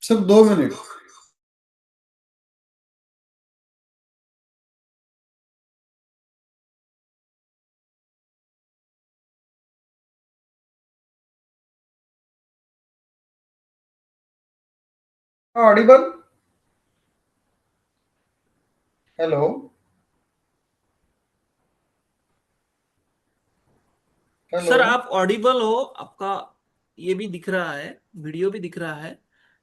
सिर्फ 2 minute. Audible. Hello. Hello. Sir आप Audible हो आपका। ये भी दिख रहा है, वीडियो भी दिख रहा है।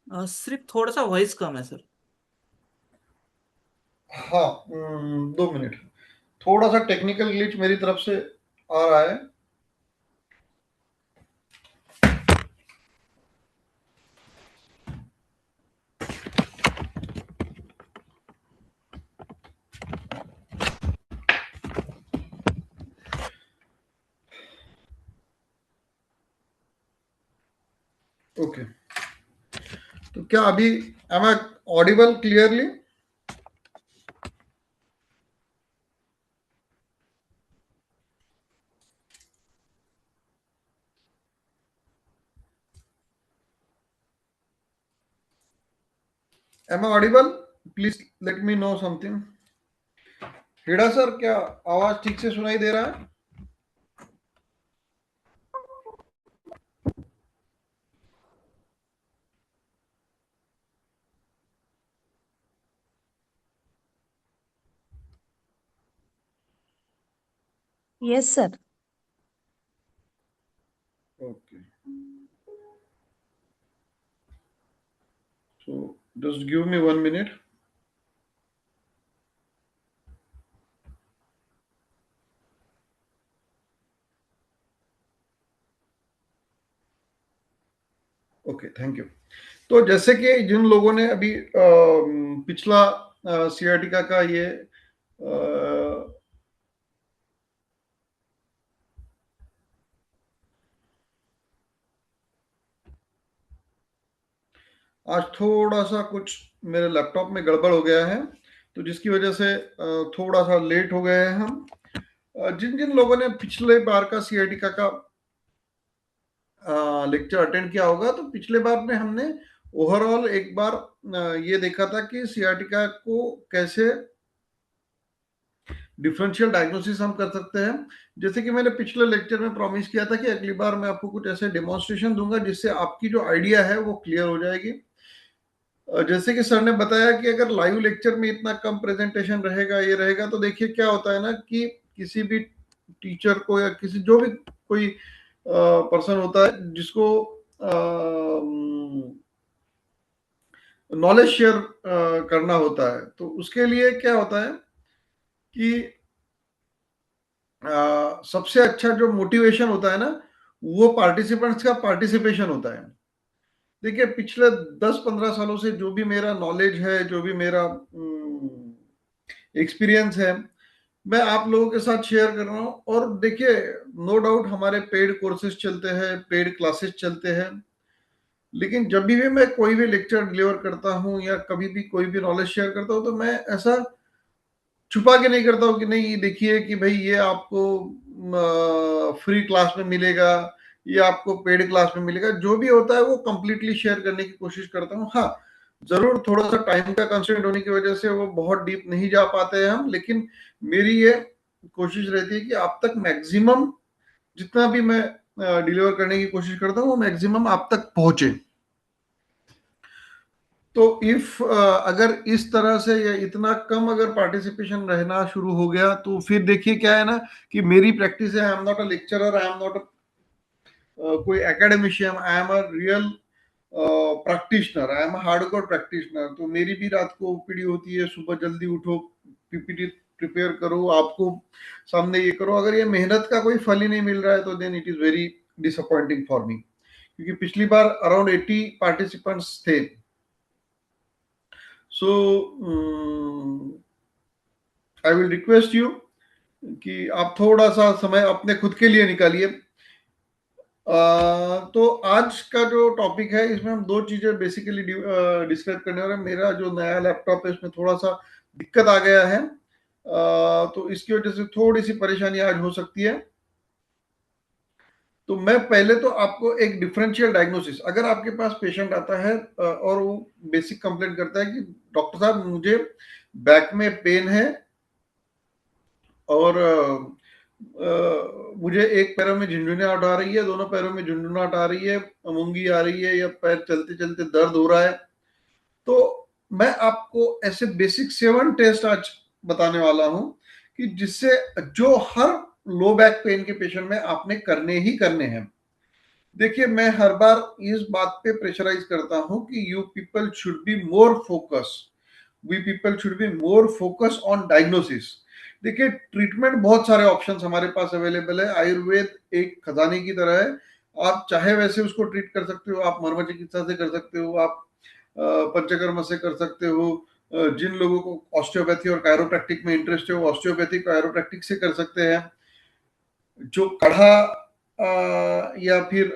सिर्फ थोड़ा सा वॉइस कम है सर। हाँ। 2 मिनट। थोड़ा सा टेक्निकल ग्लिच मेरी तरफ से आ रहा है। ओके। तो क्या अभी am I audible clearly? Am I audible? Please let me know something. Heda sir, क्या आवाज ठीक से सुनाई दे रहा है? Yes, sir. Okay. So just give me 1 minute. Okay, thank you. तो जैसे कि जिन लोगों ने अभी पिछला सियाटिका का ये आज थोड़ा सा कुछ मेरे लैपटॉप में गड़बड़ हो गया है, तो जिसकी वजह से थोड़ा सा लेट हो गए हैं हम। जिन जिन लोगों ने पिछले बार का सियाटिका का लेक्चर अटेंड किया होगा, तो पिछले बार में हमने ओवरऑल एक बार ये देखा था कि सियाटिका को कैसे डिफरेंशियल डायग्नोसिस हम कर सकते हैं। जैसे कि मैंने पिछले लेक्चर में प्रॉमिस किया था कि अगली बार मैं आपको कुछ ऐसे डेमोन्स्ट्रेशन दूंगा जिससे आपकी जो आइडिया है वो क्लियर हो जाएगी। जैसे कि सर ने बताया कि अगर लाइव लेक्चर में इतना कम प्रेजेंटेशन रहेगा, ये रहेगा, तो देखिए क्या होता है ना कि किसी भी टीचर को या किसी जो भी कोई पर्सन होता है जिसको नॉलेज शेयर करना होता है, तो उसके लिए क्या होता है कि सबसे अच्छा जो मोटिवेशन होता है ना, वो पार्टिसिपेंट्स का पार्टिसिपेशन होता है। देखिए पिछले 10-15 सालों से जो भी मेरा नॉलेज है, जो भी मेरा एक्सपीरियंस है, मैं आप लोगों के साथ शेयर कर रहा हूँ। और देखिए, नो डाउट हमारे पेड कोर्सेज चलते हैं, पेड क्लासेस चलते हैं, लेकिन जब भी मैं कोई भी लेक्चर डिलीवर करता हूँ या कभी भी कोई भी नॉलेज शेयर करता हूँ, तो मैं ऐसा छुपा के नहीं करता हूँ कि नहीं ये देखिए कि भाई ये आपको फ्री क्लास में मिलेगा, ये आपको पेड क्लास में मिलेगा। जो भी होता है वो कंप्लीटली शेयर करने की कोशिश करता हूँ। हाँ, जरूर थोड़ा सा टाइम का कंस्ट्रेंट होने की वजह से वो बहुत डीप नहीं जा पाते हैं हम, लेकिन मेरी ये कोशिश रहती है कि आप तक मैक्सिमम जितना भी मैं डिलीवर करने की कोशिश करता हूँ वो मैक्सिमम आप तक पहुंचे। तो इफ अगर इस तरह से या इतना कम अगर पार्टिसिपेशन रहना शुरू हो गया, तो फिर देखिए क्या है ना कि मेरी प्रैक्टिस है, I am not a lecturer, I am not कोई academician, I am a real practitioner, I am hardcore practitioner. तो मेरी भी रात को ओपीडी होती है, सुबह जल्दी उठो, पीपीटी प्रिपेयर करो, आपको सामने ये करो। अगर ये मेहनत का कोई फल ही नहीं मिल रहा है, तो then it is very disappointing for me, क्योंकि पिछली बार अराउंड 80 पार्टिसिपेंट्स थे। So I will request you कि आप थोड़ा सा समय अपने खुद के लिए निकालिए। तो आज का जो टॉपिक है, इसमें हम दो चीजें बेसिकली डिस्कस करने वाले हैं। मेरा जो नया लैपटॉप है इसमें थोड़ा सा दिक्कत आ गया है, तो इसकी वजह से थोड़ी सी परेशानी आज हो सकती है। तो मैं पहले तो आपको एक डिफरेंशियल डायग्नोसिस, अगर आपके पास पेशेंट आता है और वो बेसिक कंप्लेंट करता है कि डॉक्टर साहब मुझे बैक में पेन है और मुझे एक पैरों में झुंझुनाहट आ रही है, दोनों पैरों में झुंझुनाहट आ रही है, मूंगी आ रही है, या पैर चलते चलते दर्द हो रहा है, तो मैं आपको ऐसे बेसिक 7 टेस्ट आज बताने वाला हूं कि जिससे जो हर लो बैक पेन के पेशेंट में आपने करने ही करने हैं। देखिए, मैं हर बार इस बात पे प्रेशराइज करता हूं कि you people should be more focus, we people should be more focus on diagnosis. देखिए, ट्रीटमेंट बहुत सारे ऑप्शंस हमारे पास अवेलेबल है। आयुर्वेद एक खजाने की तरह है, आप चाहे वैसे उसको ट्रीट कर सकते हो, आप मर्म चिकित्सा से कर सकते हो, आप पंचकर्म से कर सकते हो, जिन लोगों को ऑस्टियोपैथी और कायरोप्रैक्टिक में इंटरेस्ट है वो ऑस्टियोपैथी कायरोप्रैक्टिक से कर सकते हैं, जो काढ़ा या फिर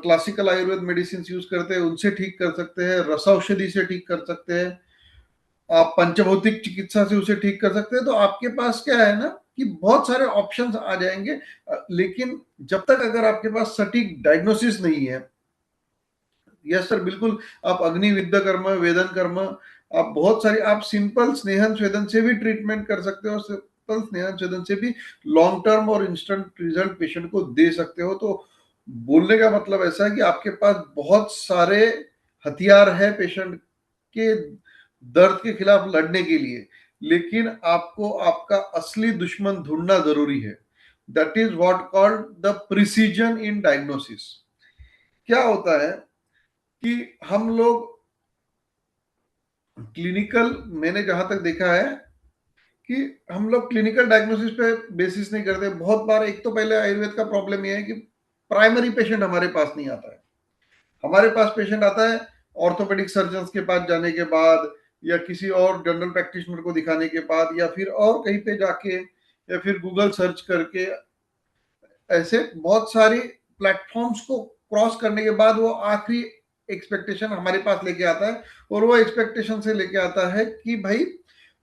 क्लासिकल आयुर्वेद मेडिसिन यूज करते हैं उनसे ठीक कर सकते हैं, रस औषधि से ठीक कर सकते हैं, आप पंचभौतिक चिकित्सा से उसे ठीक कर सकते हैं। तो आपके पास क्या है ना कि बहुत सारे ऑप्शंस आ जाएंगे, लेकिन जब तक अगर आपके पास सटीक डायग्नोसिस नहीं है, यस सर बिल्कुल, आप अग्नि विद्या कर्म, वेदन कर्म, आप बहुत सारी, आप सिंपल स्नेहन स्वेदन से भी ट्रीटमेंट कर सकते हो, सिंपल स्नेहन स्वेदन से भी लॉन्ग टर्म और इंस्टेंट रिजल्ट पेशेंट को दे सकते हो। तो बोलने का मतलब ऐसा है कि आपके पास बहुत सारे हथियार है पेशेंट के दर्द के खिलाफ लड़ने के लिए, लेकिन आपको आपका असली दुश्मन ढूंढना जरूरी है। That is what called the precision in diagnosis. क्या होता है कि हम लोग क्लिनिकल, मैंने जहां तक देखा है कि हम लोग क्लिनिकल डायग्नोसिस पे बेसिस नहीं करते बहुत बार। एक तो पहले आयुर्वेद का प्रॉब्लम ये है कि प्राइमरी पेशेंट हमारे पास नहीं आता है। हमारे पास पेशेंट आता है ऑर्थोपेडिक सर्जन के पास जाने के बाद, या किसी और जनरल प्रैक्टिशनर को दिखाने के बाद, या फिर और कहीं पे जाके, या फिर गूगल सर्च करके, ऐसे बहुत सारी प्लेटफॉर्म्स को क्रॉस करने के बाद वो आखिरी एक्सपेक्टेशन हमारे पास लेके आता है। और वो एक्सपेक्टेशन से लेके आता है कि भाई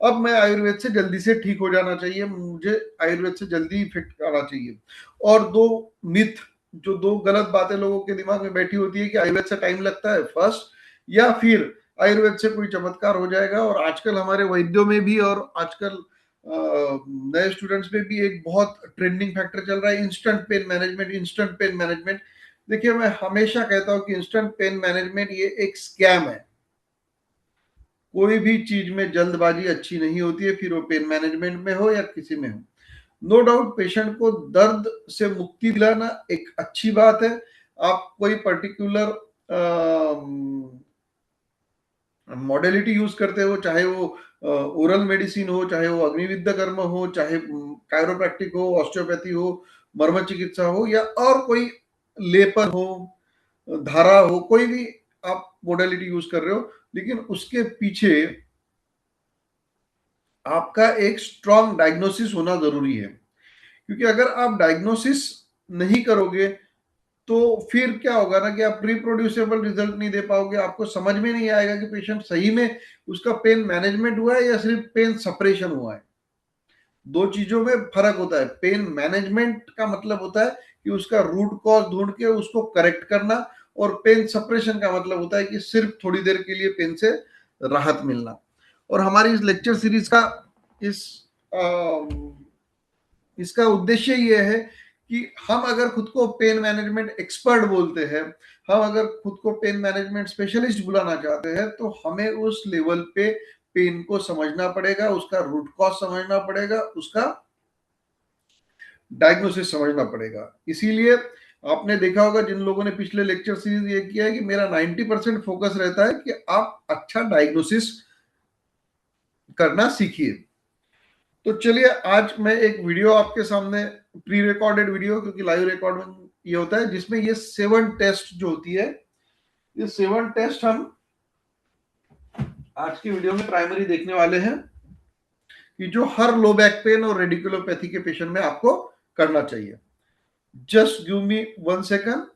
अब मैं आयुर्वेद से जल्दी से ठीक हो जाना चाहिए, मुझे आयुर्वेद से जल्दी इफेक्ट आना चाहिए। और दो मिथ, जो दो गलत बातें लोगों के दिमाग में बैठी होती है कि आयुर्वेद से टाइम लगता है फर्स्ट, या फिर आयुर्वेद से कोई चमत्कार हो जाएगा। और आजकल हमारे वैद्यों में भी और आजकल नए स्टूडेंट्स में भी एक बहुत ट्रेंडिंग फैक्टर चल रहा है, instant pain management, instant pain management. देखिए, मैं हमेशा कहता हूं कि इंस्टेंट पेन मैनेजमेंट ये एक स्कैम है। कोई भी चीज में जल्दबाजी अच्छी नहीं होती है, फिर वो पेन मैनेजमेंट में हो या किसी में हो। नो डाउट पेशेंट को दर्द से मुक्ति दिलाना एक अच्छी बात है। आप कोई पर्टिकुलर मॉडलिटी यूज करते हो, चाहे वो ओरल मेडिसिन हो, चाहे वो अग्निविद्या कर्म हो, चाहे कायरोप्रैक्टिक हो, ऑस्टियोपैथी हो, मर्म चिकित्सा हो, या और कोई लेपर हो, धारा हो, कोई भी आप मॉडलिटी यूज कर रहे हो, लेकिन उसके पीछे आपका एक स्ट्रॉन्ग डायग्नोसिस होना जरूरी है। क्योंकि अगर आप डायग्नोसिस नहीं करोगे तो फिर क्या होगा ना कि आप रिप्रोड्यूसेबल रिजल्ट नहीं दे पाओगे, आपको समझ में नहीं आएगा कि पेशेंट सही में उसका पेन मैनेजमेंट हुआ है या सिर्फ पेन सपरेशन हुआ है। दो चीजों में फर्क होता है। पेन मैनेजमेंट का मतलब होता है कि उसका रूट कॉज ढूंढ के उसको करेक्ट करना, और पेन सपरेशन का मतलब होता है कि सिर्फ थोड़ी देर के लिए पेन से राहत मिलना। और हमारी इस लेक्चर सीरीज का इस इसका उद्देश्य ये है कि हम अगर खुद को पेन मैनेजमेंट एक्सपर्ट बोलते हैं, हम अगर खुद को पेन मैनेजमेंट स्पेशलिस्ट बुलाना चाहते हैं, तो हमें उस लेवल पे पेन को समझना पड़ेगा, उसका रूट कॉज समझना पड़ेगा, उसका डायग्नोसिस समझना पड़ेगा। इसीलिए आपने देखा होगा जिन लोगों ने पिछले लेक्चर सीरीज ये किया है कि मेरा 90% फोकस रहता है कि आप अच्छा डायग्नोसिस करना सीखिए। तो चलिए, आज मैं एक वीडियो आपके सामने, प्री रिकॉर्डेड वीडियो, क्योंकि लाइव रिकॉर्डिंग ये होता है, जिसमें ये 7 टेस्ट जो होती है, ये 7 टेस्ट हम आज की वीडियो में प्राइमरी देखने वाले हैं कि जो हर लो बैक पेन और रेडिकुलोपैथी के पेशेंट में आपको करना चाहिए। Just give me 1 second.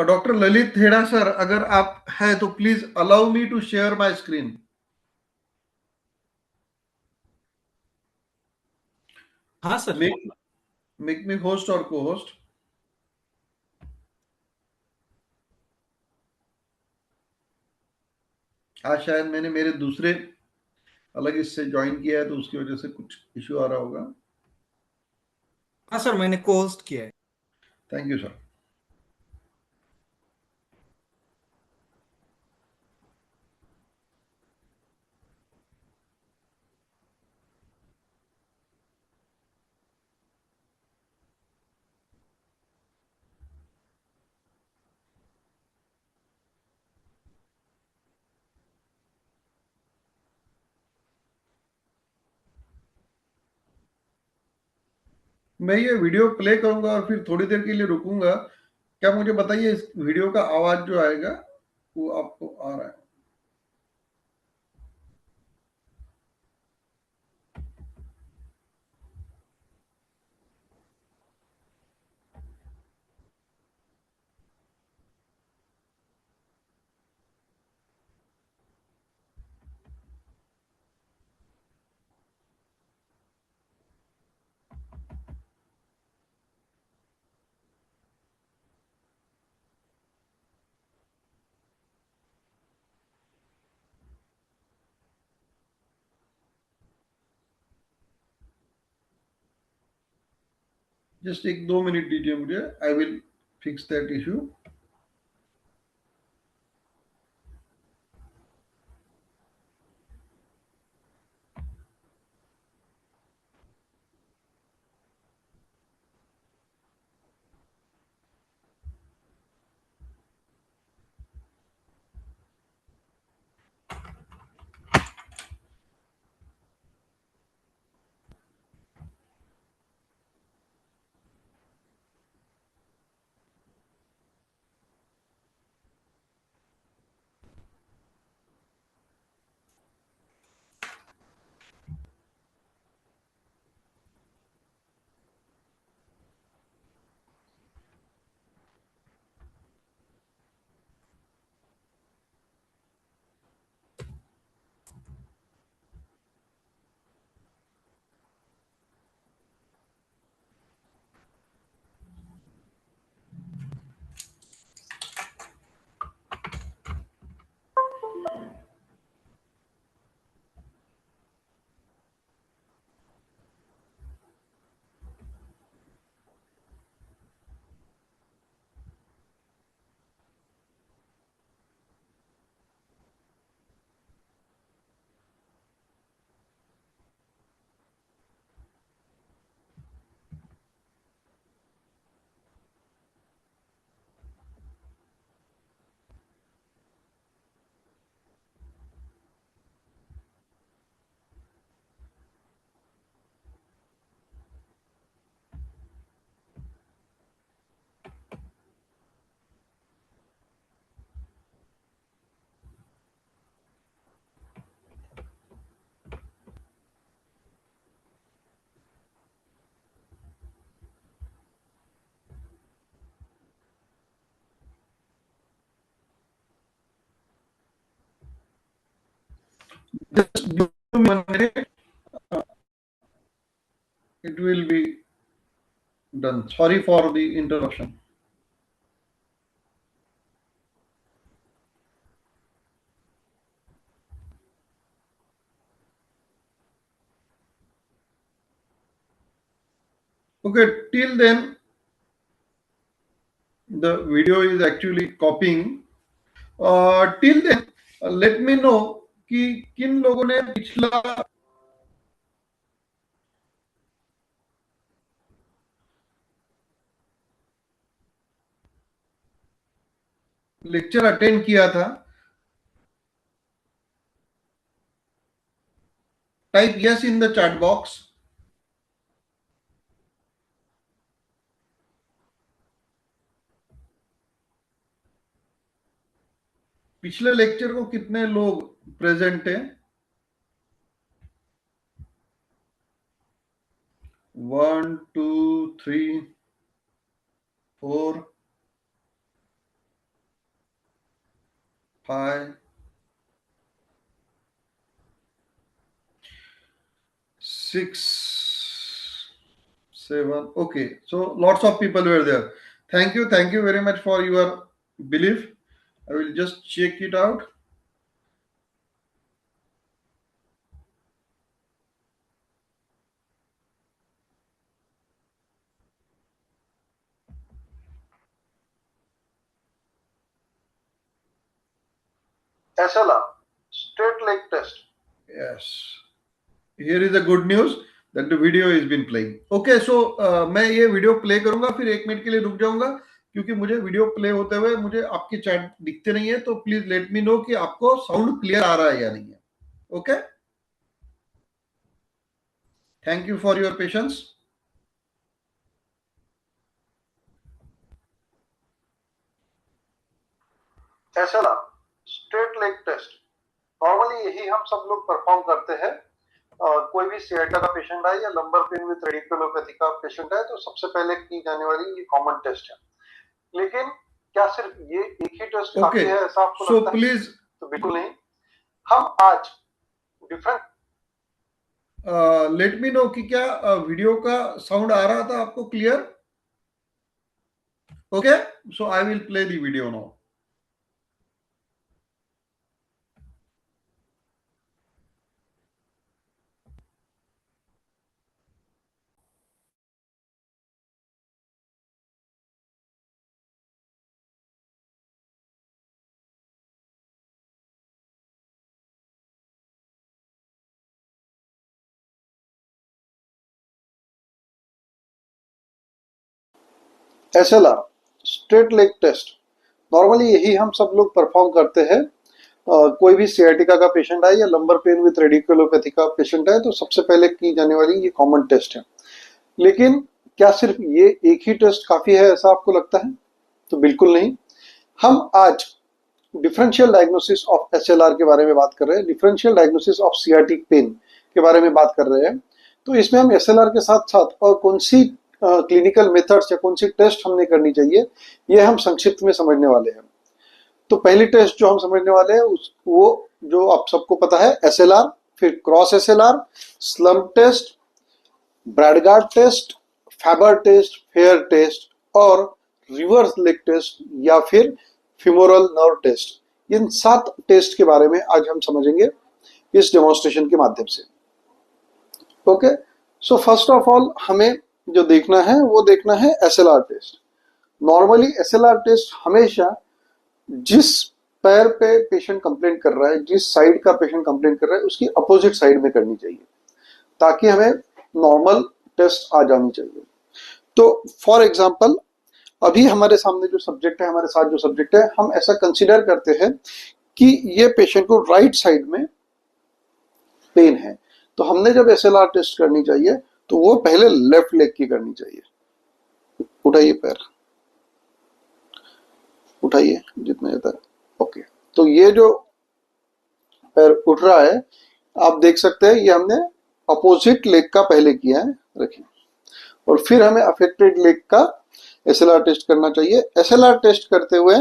Doctor Lalit Heda sir, अगर आप है तो please allow me to share my screen. हाँ सर। मेक मी होस्ट और को होस्ट। आज शायद मैंने मेरे दूसरे अलग इससे ज्वाइन किया है, तो उसकी वजह से कुछ इश्यू आ रहा होगा। हाँ सर, मैंने को होस्ट किया है। Thank you sir. मैं ये वीडियो प्ले करूंगा और फिर थोड़ी देर के लिए रुकूंगा। क्या मुझे बताइए, इस वीडियो का आवाज जो आएगा वो आपको आ रहा है? जस्ट एक दो मिनट दीजिए मुझे, I will fix that issue. Just give me 1 minute. It will be done. Sorry for the interruption. Okay, till then the video is actually copying. Till then, let me know कि किन लोगों ने पिछला lecture attend किया था। Type yes in the chat box. पिछले lecture को कितने लोग प्रेजेंट हैं? 1 2 3 4 5, 6, 7. Okay, so lots of people were there. Thank you very much for your belief. I will just check it out. SLR, straight leg test. Yes. Here is the good news that the video is been playing. Okay, so मैं ये video play करूंगा, फिर 1 minute के लिए रुक जाऊंगा क्योंकि मुझे वीडियो प्ले होते हुए मुझे आपके चैट दिखते नहीं है, तो प्लीज लेट मी नो कि आपको साउंड क्लियर आ रहा है या नहीं है. Okay, thank you for your patience. SLR, straight leg test. Normally यही हम सब लोग परफॉर्म करते हैं. कोई भी सियाटिका का पेशेंट है या लंबर पेन विद रेडिकुलोपैथी का पेशेंट है तो सबसे पहले की जाने वाली ये कॉमन टेस्ट है. लेकिन क्या सिर्फ ये एक ही टेस्ट काफी है ऐसा आपको लगता है? प्लीज, तो बिल्कुल नहीं. हम आज डिफरेंट लेट मी नो कि क्या वीडियो का साउंड आ रहा था आपको clear? Okay, so I will play the video now. SLR, straight leg test. Normally यही हम सब लोग परफॉर्म करते हैं. कोई भी सियाटिका का पेशेंट है या लंबर पेन विद रेडिकुलोपैथी का पेशेंट है तो सबसे पहले की जाने वाली ये कॉमन टेस्ट है. लेकिन क्या सिर्फ ये एक ही टेस्ट काफी है ऐसा आपको लगता है? तो बिल्कुल नहीं. हम आज डिफरेंशियल डायग्नोसिस ऑफ SLR के बारे में बात कर रहे हैं, differential diagnosis of sciatic pain के बारे में बात कर रहे हैं. तो इसमें हम SLR के साथ साथ और कौन सी क्लिनिकल मेथड्स या कौन सी टेस्ट हमने करनी चाहिए ये हम संक्षिप्त में समझने वाले हैं. तो पहली टेस्ट जो हम समझने वाले हैं वो जो आप सबको पता है SLR, फिर cross SLR, slump test, Bragard test, FABER test, FAIR test और रिवर्स लेग टेस्ट या फिर फिमोरल नर्व टेस्ट. इन 7 टेस्ट के बारे में आज हम समझेंगे इस डेमोन्स्ट्रेशन के माध्यम से. Okay, so first of all हमें जो देखना है वो देखना है SLR test. Normally SLR test हमेशा जिस पैर पे पेशेंट कंप्लेंट कर रहा है, जिस साइड का पेशेंट कंप्लेंट कर रहा है उसकी अपोजिट साइड में करनी चाहिए ताकि हमें नॉर्मल टेस्ट आ जानी चाहिए. तो फॉर एग्जांपल अभी हमारे सामने जो सब्जेक्ट है, हमारे साथ जो सब्जेक्ट है, हम ऐसा कंसीडर करते हैं कि ये पेशेंट को राइट साइड में पेन है. तो हमने जब SLR टेस्ट करनी चाहिए तो वो पहले लेफ्ट लेग की करनी चाहिए. उठाइए पैर, उठाइए जितना जाता है. ओके, तो ये जो पैर उठ रहा है आप देख सकते हैं ये हमने अपोजिट लेग का पहले किया है. रखिए, और फिर हमें अफेक्टेड लेग का SLR टेस्ट करना चाहिए. SLR टेस्ट करते हुए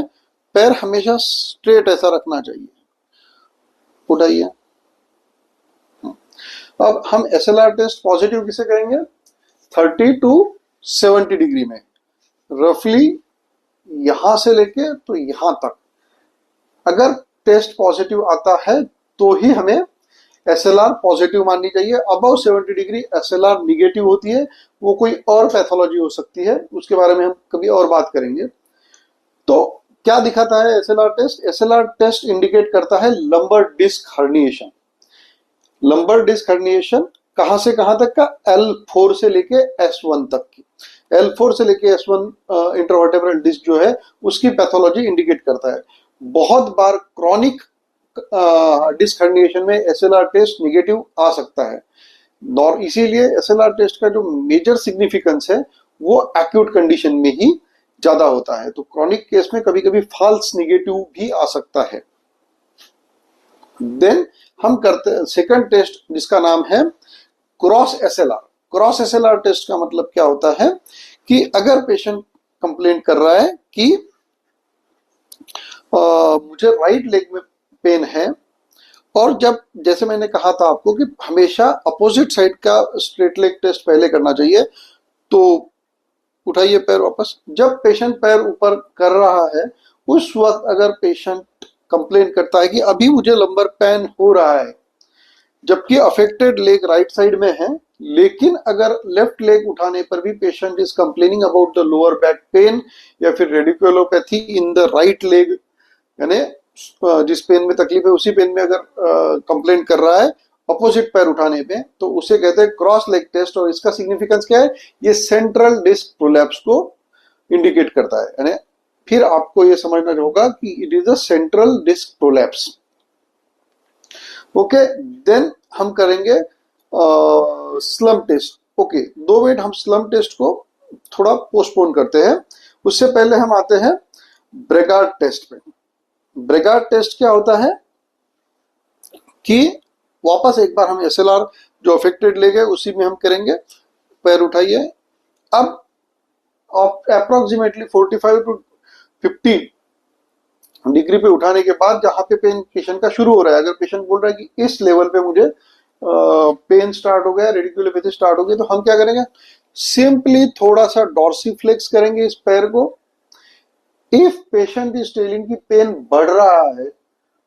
पैर हमेशा स्ट्रेट ऐसा रखना चाहिए. उठाइए. अब हम SLR टेस्ट पॉजिटिव किसे करेंगे? 30 to 70 डिग्री में, रफली यहां से लेके तो यहां तक. अगर टेस्ट पॉजिटिव आता है तो ही हमें SLR पॉजिटिव माननी चाहिए. अबव 70 डिग्री SLR निगेटिव होती है, वो कोई और पैथोलॉजी हो सकती है, उसके बारे में हम कभी और बात करेंगे. तो क्या दिखाता है SLR test? SLR test indicate करता है lumbar disc herniation. Lumbar disc herniation कहां से कहां तक का? L4 से लेके S1 तक की. L4 से लेके S1 इंटरवर्टेब्रल डिस्क जो है उसकी पैथोलॉजी इंडिकेट करता है. बहुत बार क्रॉनिक डिस्क हर्निएशन में SLR टेस्ट निगेटिव आ सकता है. इसीलिए SLR टेस्ट का जो मेजर सिग्निफिकेंस है वो एक्यूट कंडीशन में ही ज्यादा होता है. तो क्रॉनिक केस में कभी कभी फॉल्स निगेटिव भी आ सकता है. देन हम करते हैं सेकंड टेस्ट जिसका नाम है क्रॉस SLR. क्रॉस SLR टेस्ट का मतलब क्या होता है कि अगर पेशेंट कंप्लेंट कर रहा है कि मुझे राइट लेग में पेन है, और जब जैसे मैंने कहा था आपको कि हमेशा अपोजिट साइड का स्ट्रेट लेग टेस्ट पहले करना चाहिए। तो उठाइए पैर वापस। जब पेशेंट पैर ऊपर कर रहा है उस वक्त अगर पेशेंट कंप्लेन करता है कि अभी मुझे लंबर पेन हो रहा है, जबकि अफेक्टेड लेग राइट साइड में है, लेकिन अगर लेफ्ट लेग उठाने पर भी patient is complaining about the lower back pain या फिर radiculopathy in the right leg, यानी जिस पेन में तकलीफ है उसी पेन में अगर कंप्लेन कर रहा है अपोजिट पैर उठाने पे, तो उसे कहते हैं क्रॉस लेग टेस्ट। और इसका सिग्निफिकेंस क्या है? ये सेंट्रल डिस्क प्रोलैप्स को इंडिकेट करता है, यानी फिर आपको ये समझना होगा कि it is a central disc prolapse. Okay, then हम करेंगे स्लम टेस्ट। ओके, 2 मिनट हम स्लम टेस्ट को थोड़ा पोस्टपोन करते हैं। उससे पहले हम आते हैं ब्रेगार्ड टेस्ट पे। ब्रेगार्ड टेस्ट क्या होता है कि वापस एक बार हम एसएलआर जो अफेक्टेड लेग है उसी में हम करेंगे। पैर उठाइए। अब अप्रोक्सीमेटली 45 टू 50 डिग्री पे उठाने के बाद जहां पे पेन पेशेंट का शुरू हो रहा है, अगर पेशेंट बोल रहा है कि इस लेवल पे मुझे पेन स्टार्ट हो गया, रेडिकुलोपैथी स्टार्ट हो गई, तो हम क्या करेंगे? सिंपली थोड़ा सा डॉर्सीफ्लेक्स करेंगे इस पैर को। इफ पेशेंट इज टेलिंग कि पेन बढ़ रहा है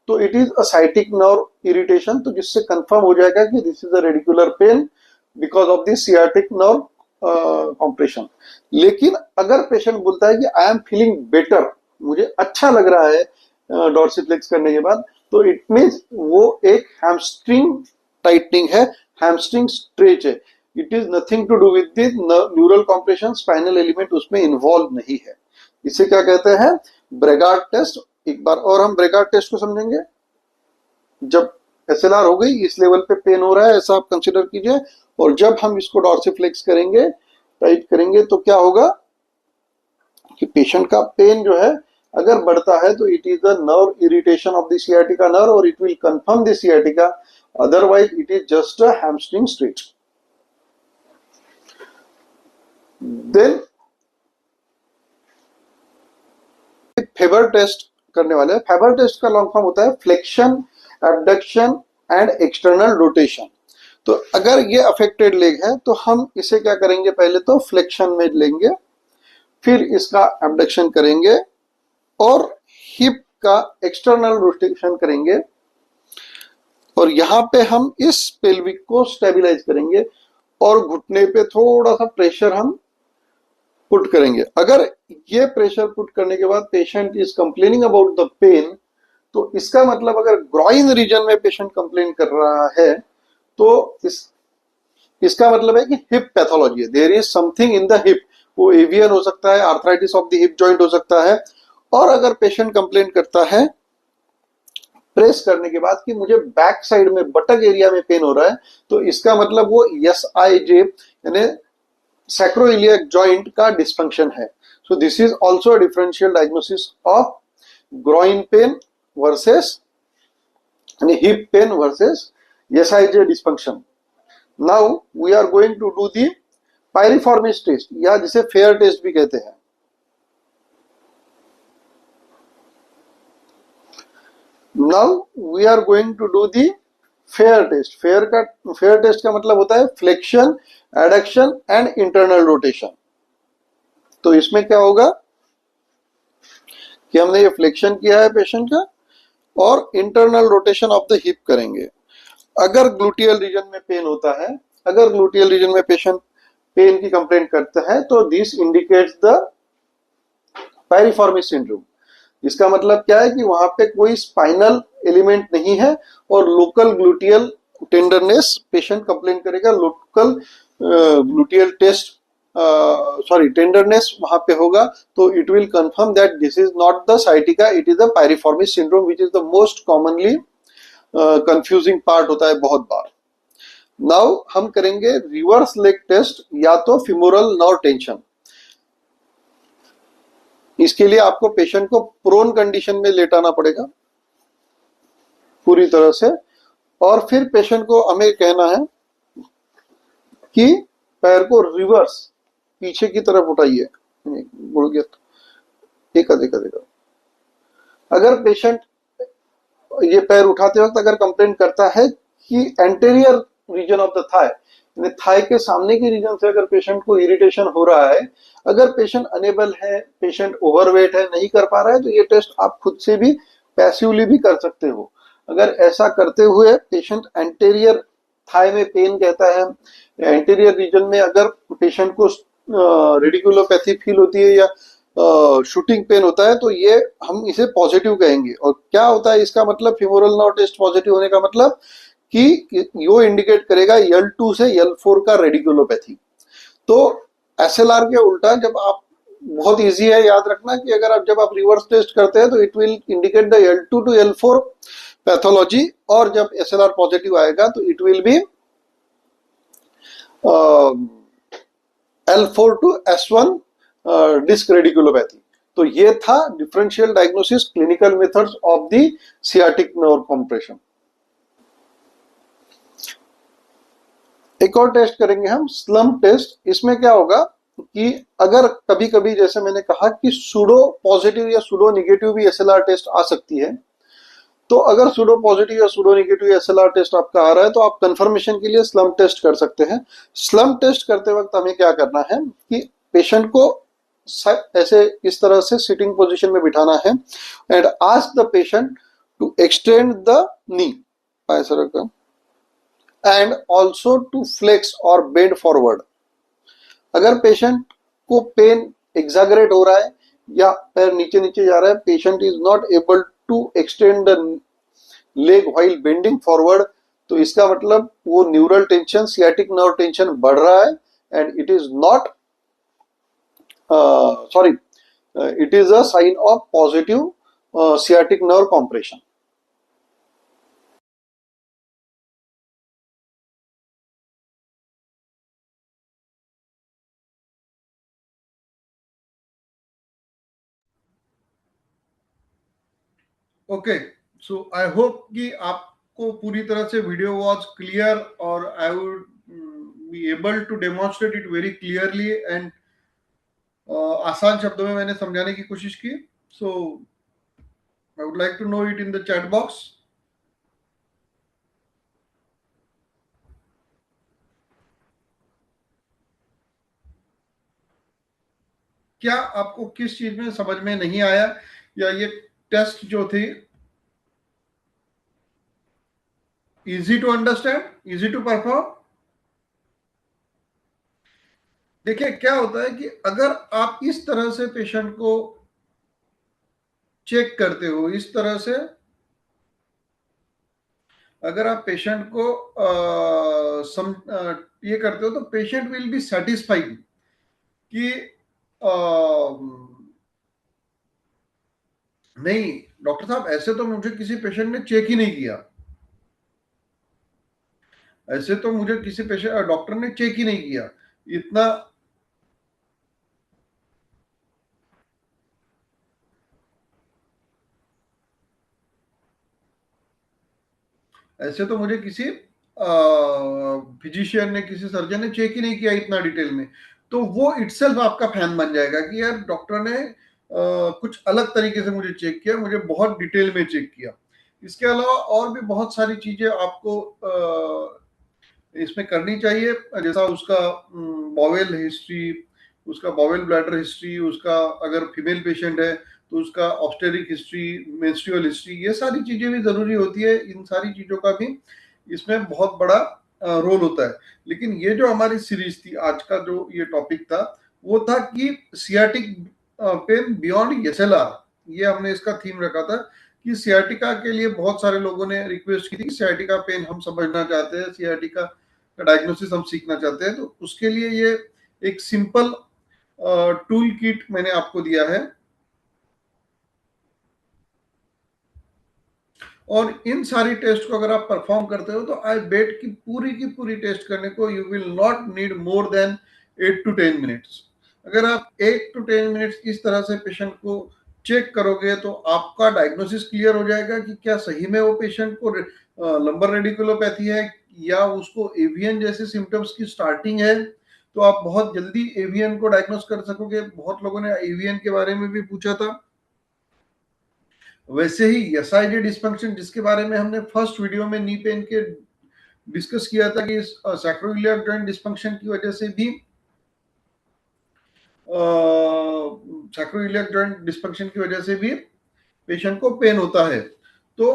तो it is a sciatic nerve irritation, तो जिससे कंफर्म हो जाएगा कि this is a radicular pain because of this sciatic nerve compression. लेकिन अगर पेशेंट बोलता है कि आई एम फीलिंग बेटर, मुझे अच्छा लग रहा है डॉर्सीफ्लेक्स करने के बाद, तो इट मीन्स वो एक हैमस्ट्रिंग टाइटनिंग है, हैमस्ट्रिंग स्ट्रेच है। It is nothing to do with the neural compression, spinal element उसमें इन्वॉल्व नहीं है। इसे क्या कहते हैं? Bragard test. एक बार और हम ब्रेगार्ड टेस्ट को समझेंगे। जब एसएलआर हो गई, इस लेवल पे पेन हो रहा है ऐसा आप कंसिडर कीजिए, और जब हम इसको डॉर्सीफ्लेक्स करेंगे, टाइट करेंगे, तो क्या होगा कि पेशेंट का पेन जो है अगर बढ़ता है तो it is the nerve irritation of the sciatica nerve और it will confirm the sciatica, otherwise it is just a hamstring stretch. Then FABER test करने वाले हैं। फेबर टेस्ट का लॉन्ग फॉर्म होता है flexion, abduction and external rotation. तो अगर ये अफेक्टेड लेग है तो हम इसे क्या करेंगे? पहले तो फ्लेक्शन में लेंगे, फिर इसका एबडक्शन करेंगे और हिप का एक्सटर्नल रोटेशन करेंगे, और यहां पे हम इस पेल्विक को स्टेबलाइज करेंगे और घुटने पे थोड़ा सा प्रेशर हम पुट करेंगे। अगर ये प्रेशर पुट करने के बाद patient is complaining about the pain, तो इसका मतलब अगर ग्रॉइन रीजन में पेशेंट कंप्लेन कर रहा है तो इसका मतलब है कि हिप पैथोलॉजी है, there is something in the hip. वो एवियन हो सकता है, arthritis of the hip joint हो सकता है। और अगर पेशेंट कंप्लेन करता है प्रेस करने के बाद कि मुझे बैक साइड में बटक एरिया में पेन हो रहा है, तो इसका मतलब वो एसआईजे यानी सैक्रोइलियक जॉइंट का डिस्फंक्शन है। So this is also a differential diagnosis of groin pain versus hip pain versus SIJ dysfunction. Now we are going to do the piriformis test, या जिसे फेयर टेस्ट भी कहते हैं। Now we are going to do the FAIR test. FAIR test का मतलब होता है flexion, adduction and internal rotation. तो इसमें क्या होगा कि हमने ये फ्लेक्शन किया है पेशेंट का और internal rotation of the hip करेंगे। अगर ग्लूटियल रीजन में पेन होता है, अगर ग्लूटियल रीजन में पेशेंट पेन की कंप्लेंट करता है, तो this indicates the piriformis syndrome. इसका मतलब क्या है कि वहां पे कोई स्पाइनल एलिमेंट नहीं है और local gluteal tenderness patient complain करेगा, लोकल ग्लूटियल टेस्ट टेंडरनेस वहां पे होगा, तो it will confirm that this is not the sciatica, it is the piriformis syndrome, which is the most commonly confusing part होता है बहुत बार। नाउ हम करेंगे रिवर्स लेग टेस्ट या तो फिमोरल नर्व टेंशन। इसके लिए आपको पेशेंट को प्रोन कंडीशन में लेटाना पड़ेगा पूरी तरह से, और फिर पेशेंट को हमें कहना है कि पैर को रिवर्स पीछे की तरफ उठाइए, मुड़ गया, देखा देखा देखा, अगर पेशेंट ये पैर उठाते वक्त अगर कंप्लेन करता है कि anterior region of the thigh, thigh के सामने के रीजन से अगर पेशेंट को इरिटेशन हो रहा है, अगर पेशेंट अनेबल है, पेशेंट ओवरवेट है, नहीं कर पा रहा है, तो ये टेस्ट आप खुद से भी पैसिवली भी कर सकते हो। अगर ऐसा करते हुए पेशेंट एंटेरियर थाई में पेन कहता है, एंटेरियर रीजन में अगर पेशेंट को रेडिकुलोपैथी फील होती है या शूटिंग पेन होता है, तो ये हम इसे पॉजिटिव कहेंगे। और क्या होता है इसका मतलब, फिमोरल नर्व टेस्ट पॉजिटिव होने का मतलब कि यो इंडिकेट करेगा L2 से L4 का रेडिकुलोपैथी। तो एसएलआर के उल्टा जब आप, बहुत इजी है याद रखना कि अगर आप जब आप रिवर्स टेस्ट करते हैं तो it will indicate the L2 to L4 pathology, और जब एसएलआर पॉजिटिव आएगा तो it will be L4 to S1 disc radiculopathy. तो ये था differential diagnosis clinical methods of the sciatic nerve compression. एक और टेस्ट करेंगे हम, स्लम्प टेस्ट। इसमें क्या होगा कि अगर कभी कभी जैसे मैंने कहा कि सूडो पॉजिटिव या सूडो निगेटिव भी एसएलआर टेस्ट आ सकती है, तो अगर सूडो पॉजिटिव या सूडो निगेटिव एसएलआर टेस्ट आपका आ रहा है तो आप कंफर्मेशन के लिए स्लम्प टेस्ट कर सकते हैं। स्लम्प टेस्ट करते वक्त हमें क्या करना है कि पेशेंट को ऐसे इस तरह से सिटिंग पोजीशन में बिठाना है and ask the patient to extend the knee, ऐसा रखा, एंड ऑल्सो टू फ्लेक्स और बेंड फॉरवर्ड। अगर पेशेंट को पेन एग्जैगरेट हो रहा है या पैर नीचे नीचे जा रहा है, patient is not able to extend the leg while bending forward, तो इसका मतलब वो neural tension, sciatic nerve tension बढ़ रहा है and it is not it is a sign of positive sciatic nerve compression. Okay, so I hope कि आपको पूरी तरह से वीडियो वॉज क्लियर और I would be able to demonstrate it very clearly and आसान शब्दों में मैंने समझाने की कोशिश की। So I would like to know it in the chat box. क्या आपको किस चीज में समझ में नहीं आया, या ये टेस्ट जो थी easy to understand, easy to perform? देखिए क्या होता है कि अगर आप इस तरह से पेशेंट को चेक करते हो, इस तरह से अगर आप पेशेंट को ये करते हो, तो पेशेंट विल बी सेटिस्फाइड कि नहीं डॉक्टर साहब, ऐसे तो मुझे किसी पेशेंट ने चेक ही नहीं किया, ऐसे तो मुझे किसी पेशेंट डॉक्टर ने चेक ही नहीं किया, इतना ऐसे तो मुझे किसी फिजिशियन ने, किसी सर्जन ने चेक ही नहीं किया इतना डिटेल में। तो वो इटसेल्फ आपका फैन बन जाएगा कि यार डॉक्टर ने कुछ अलग तरीके से मुझे चेक किया, मुझे बहुत डिटेल में चेक किया। इसके अलावा और भी बहुत सारी चीजें आपको इसमें करनी चाहिए, जैसा उसका बॉवेल हिस्ट्री, उसका बॉवेल ब्लैडर हिस्ट्री, उसका अगर फीमेल पेशेंट है तो उसका ऑब्स्टेरिक हिस्ट्री, मेंस्ट्रुअल हिस्ट्री, ये सारी चीजें भी जरूरी होती है। इन सारी चीजों का भी इसमें बहुत बड़ा रोल होता है। लेकिन ये जो हमारी सीरीज थी, आज का जो ये टॉपिक था, वो था कि सियाटिक पेन बियॉन्ड एसएलआर। ये हमने इसका थीम रखा था कि सियाटिका के लिए बहुत सारे लोगों ने रिक्वेस्ट की थी कि सियाटिका पेन हम समझना चाहते हैं, सियाटिका का डायग्नोसिस हम सीखना चाहते हैं। तो उसके लिए ये एक सिंपल टूल किट मैंने आपको दिया है, और इन सारी टेस्ट को अगर आप परफॉर्म करते हो तो आई बेट की पूरी टेस्ट करने को you will not need more than 8 to 10 minutes. अगर आप 8 to 10 मिनट्स इस तरह से पेशेंट को चेक करोगे तो आपका डायग्नोसिस क्लियर हो जाएगा कि क्या सही में वो पेशेंट को लंबर रेडिकुलोपैथी है या उसको एवियन जैसे सिम्टम्स की स्टार्टिंग है। तो आप बहुत जल्दी एवियन को डायग्नोस कर सकोगे। बहुत लोगों ने एवियन के बारे में भी पूछा था, वैसे ही एसआईडी डिस्फंक्शन, जिसके बारे में हमने फर्स्ट वीडियो में नी पेन के डिस्कस किया था कि सैक्रोइलियक जॉइंट डिस्फंक्शन की वजह से भी सैक्रोइलियक जॉइंट डिस्फंक्शन की वजह से भी पेशेंट को पेन होता है। तो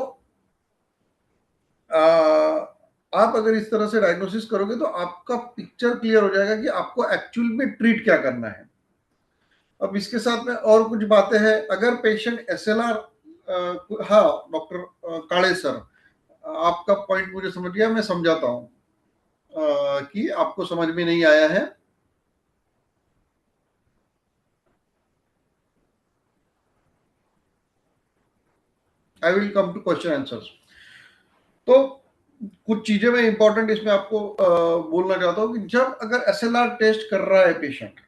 आप अगर इस तरह से डायग्नोसिस करोगे तो आपका पिक्चर क्लियर हो जाएगा कि आपको एक्चुअल में ट्रीट क्या करना है। अब इसके साथ में और कुछ बातें हैं। अगर पेशेंट एसएलआर, हाँ डॉक्टर काले सर, आपका पॉइंट मुझे समझ गया, मैं समझाता हूँ कि आपको समझ में नहीं आया है। I will come to question answers. तो कुछ चीजें मैं इंपॉर्टेंट इसमें आपको बोलना चाहता हूँ कि जब अगर एसएलआर टेस्ट कर रहा है patient,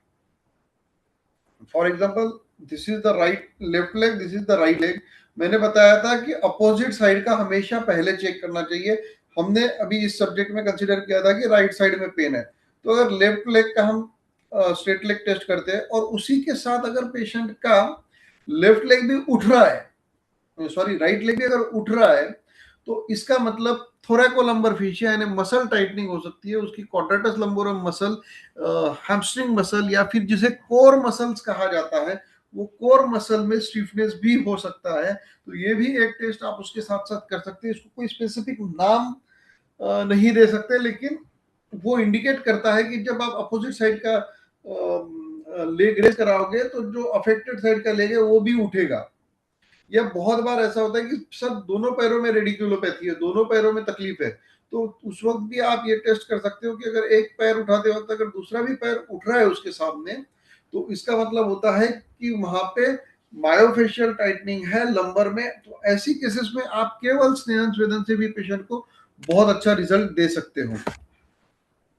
for example this is the right left leg, this is the right leg, मैंने बताया था कि अपोजिट साइड का हमेशा पहले चेक करना चाहिए। हमने अभी इस सब्जेक्ट में कंसीडर किया था कि राइट साइड में पेन है, तो अगर लेफ्ट लेग का हम स्ट्रेट लेग टेस्ट करते हैं और उसी के साथ अगर पेशेंट का लेफ्ट लेग भी उठ रहा है, सॉरी राइट लेग भी अगर उठ रहा है, तो इसका मतलब थोरैकोलंबर फेशिया यानी मसल टाइटनिंग हो सकती है, उसकी क्वाड्रेटस लंबोरम मसल, हैमस्ट्रिंग मसल, या फिर जिसे कोर मसल्स कहा जाता है, वो कोर मसल में स्टिफनेस भी हो सकता है। तो ये भी एक टेस्ट आप उसके साथ साथ कर सकते हैं। इसको कोई स्पेसिफिक नाम नहीं दे सकते, लेकिन वो इंडिकेट करता है कि जब आप अपोजिट साइड का लेग रेज कराओगे तो जो अफेक्टेड साइड का लेग है वो भी उठेगा। या बहुत बार ऐसा होता है कि सब दोनों पैरों में रेडिकुलोपैथी है, दोनों पैरों में तकलीफ है, तो उस वक्त भी आप ये टेस्ट कर सकते हो कि अगर एक पैर उठाते वक्त अगर दूसरा भी पैर उठ रहा है उसके सामने, तो इसका मतलब होता है कि वहां पे मायोफेशियल टाइटनिंग है लंबर में। तो ऐसी केसेस में आप केवल स्नेहन स्वेदन से भी पेशेंट को बहुत अच्छा रिजल्ट दे सकते हो।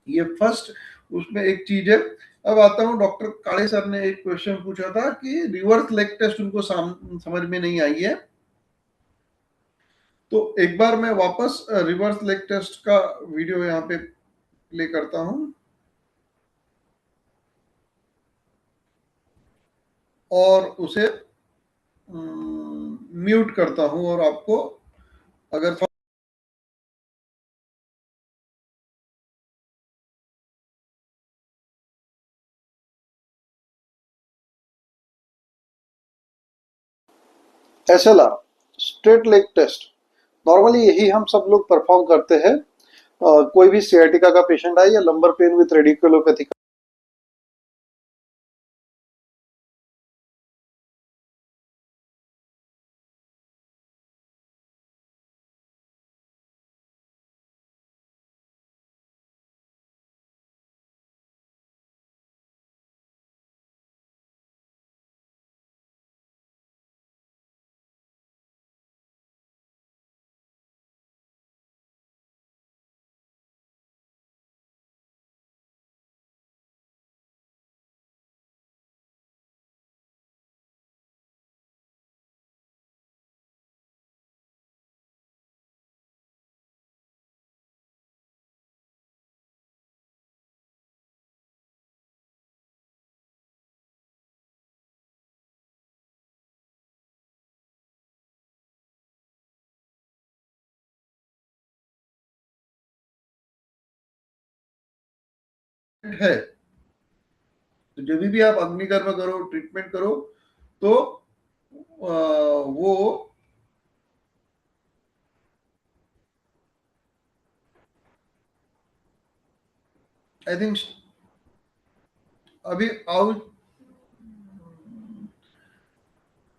ये फर्स्ट उसमें एक चीज है। अब आता हूँ, डॉक्टर काले सर ने एक क्वेश्चन पूछा था कि रिवर्स लेग टेस्ट उनको समझ में नहीं आई है। तो एक बार मैं वापस रिवर्स लेग टेस्ट का वीडियो यहाँ पे प्ले करता हूँ और उसे म्यूट करता हूँ, और आपको अगर SLR straight leg test, normally यही हम सब लोग परफॉर्म करते हैं। कोई भी सियाटिका का पेशेंट आए या लंबर पेन विथ रेडिकुलोपैथी है। तो जब भी आप अग्निकर्म करो, ट्रीटमेंट करो, तो वो आई थिंक अभी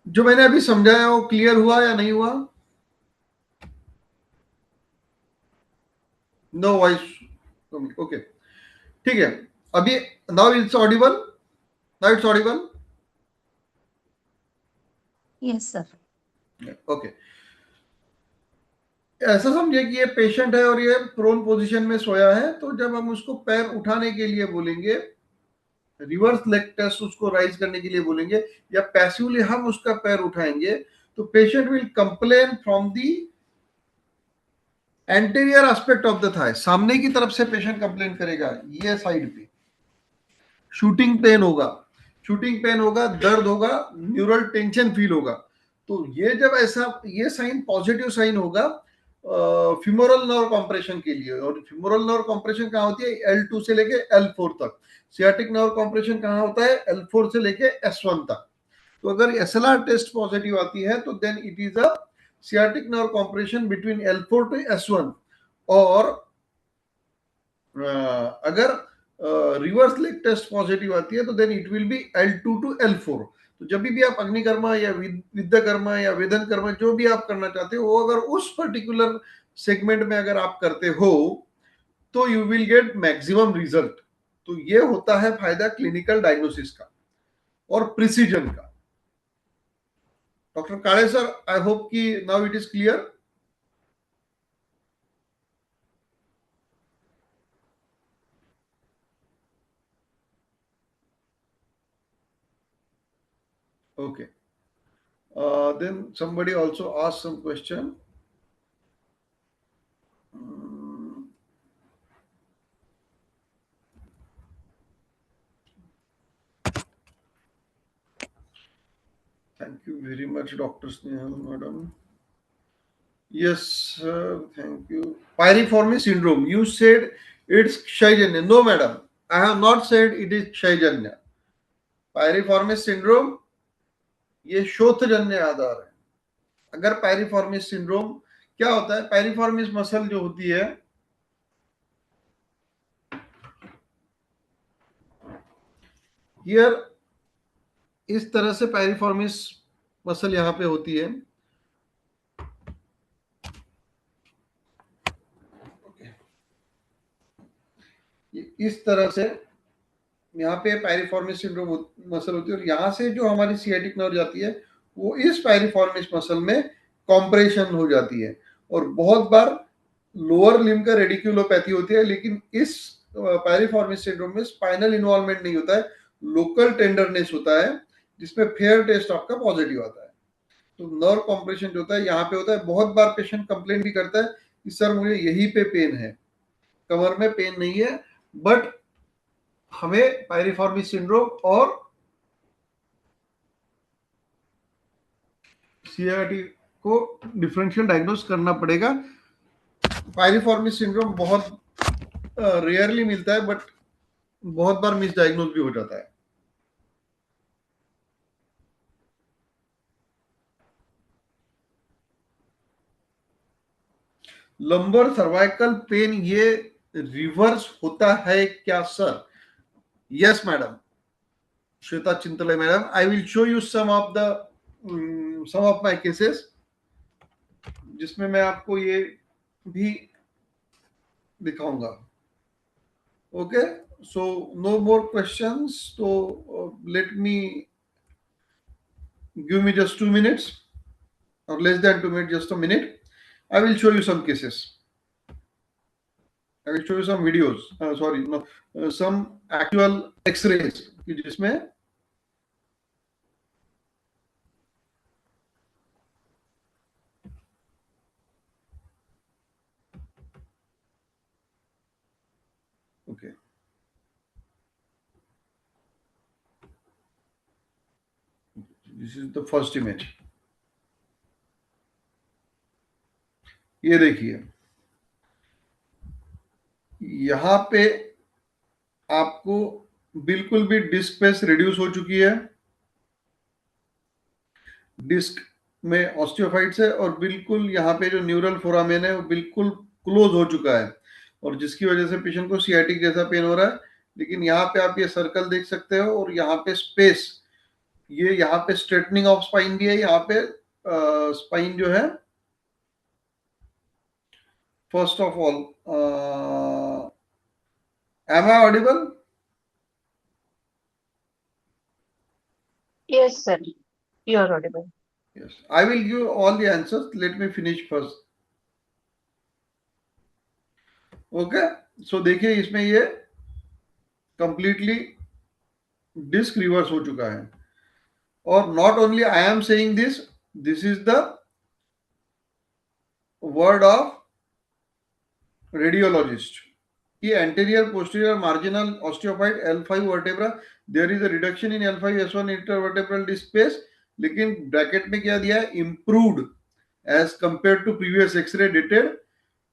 जो मैंने अभी समझाया वो क्लियर हुआ या नहीं हुआ? नो वॉइस, ओके, ठीक है। अभी now it's Audible, now it's Audible. Yes sir. Okay, ऐसा समझिए कि ये पेशेंट है और ये प्रोन पोजीशन में सोया है, तो जब हम उसको पैर उठाने के लिए बोलेंगे, रिवर्स लेग टेस्ट उसको राइज करने के लिए बोलेंगे, या पैसिवली हम उसका पैर उठाएंगे, तो patient will complain from the anterior aspect of the thigh, सामने की तरफ से पेशेंट कंप्लेन करेगा, ये साइड पे शूटिंग पेन होगा, शूटिंग पेन होगा, दर्द होगा, न्यूरल टेंशन फील होगा। तो ये जब ऐसा ये साइन पॉजिटिव साइन होगा फिमोरल नर्व कॉम्प्रेशन के लिए, और फिमोरल नर्व कॉम्प्रेशन कहाँ होती है? L2 से लेके L4 तक। सियाटिक नर्व कॉम्प्रेशन कहाँ होता है? L4 से लेके S1 तक। तो अगर SLR टेस्ट पॉजिटिव आती है तो then it is a sciatic nerve compression between L4 to S1। और अगर रिवर्स लेग टेस्ट पॉजिटिव आती है तो then it will be L2 to L4। तो जब भी आप अग्निकर्मा या विद्याकर्मा या वेदन कर्मा जो भी आप करना चाहते हो, वो अगर उस पर्टिकुलर सेगमेंट में अगर आप करते हो तो you will get maximum result. तो ये होता है फायदा क्लिनिकल डायग्नोसिस का और प्रिसीजन का। Doctor Kale sir, I hope कि now it is clear. Okay. Then somebody also asked some question. Thank you very much, Dr. Snehal, madam. Yes, thank you. Pyriformis syndrome. You said it's Kshaijanya. No, madam. I have not said it is Kshaijanya. Pyriformis syndrome ये शोथजन्य आधार है। अगर piriformis syndrome क्या होता है? Piriformis muscle जो होती है, here इस तरह से पायरिफॉर्मिस मसल यहां पे होती है। इस तरह से यहाँ पे पायरिफॉर्मिस सिंड्रोम मसल होती है, और यहाँ से जो हमारी सियाटिक नर्व जाती है वो इस पायरिफॉर्मिस मसल में कॉम्प्रेशन हो जाती है। और बहुत बार लोअर लिम्ब का रेडिकुलोपैथी होती है, लेकिन इस पायरिफॉर्मिस सिंड्रोम में स्पाइनल इन्वॉल्वमेंट नहीं होता है, लोकल टेंडरनेस होता है, जिसमें फेयर टेस्ट आपका पॉजिटिव आता है। तो नर्व कॉम्प्रेशन जो होता है यहाँ पे होता है। बहुत बार पेशेंट कंप्लेन भी करता है कि सर मुझे यहीं पे पेन है, कमर में पेन नहीं है, बट हमें पायरिफॉर्मिस सिंड्रोम और सीआरटी को डिफरेंशियल डायग्नोस करना पड़ेगा। पायरिफॉर्मिस सिंड्रोम बहुत रेयरली मिलता है, बट बहुत बार मिस डायग्नोस भी हो जाता है। लंबर सर्वाइकल पेन ये रिवर्स होता है क्या sir? Yes madam, Shweta Chintale madam, I will show you some of my cases, जिसमें मैं आपको ये भी दिखाऊंगा। Okay, so no more questions, तो let me give me just 2 minutes or less than 2 minutes, just a minute. I will show you some cases. I will show you some videos. Sorry, no, some actual X-rays जिसमें okay. This is the first image. ये देखिए, यहां पे आपको बिल्कुल भी disc space reduce हो चुकी है, डिस्क में ऑस्टियोफाइट्स है, और बिल्कुल यहाँ पे जो न्यूरल फोरामेन है वो बिल्कुल क्लोज हो चुका है, और जिसकी वजह से पेशेंट को सियाटिक जैसा पेन हो रहा है। लेकिन यहाँ पे आप ये सर्कल देख सकते हो, और यहाँ पे स्पेस, ये यहाँ पे स्ट्रेटनिंग ऑफ स्पाइन भी है। यहाँ पे स्पाइन जो है, first of all, am I audible? Yes, sir. You are audible. Yes, I will give all the answers. Let me finish first. Okay, so देखिए इसमें ये कंप्लीटली डिस्क रिवर्स हो चुका है। और not only I am saying this, this is the word of radiologist कि anterior posterior marginal osteophyte L5 vertebra, there is a reduction in L5 S1 intervertebral disc space, लेकिन bracket में क्या दिया है, improved as compare to previous x ray dated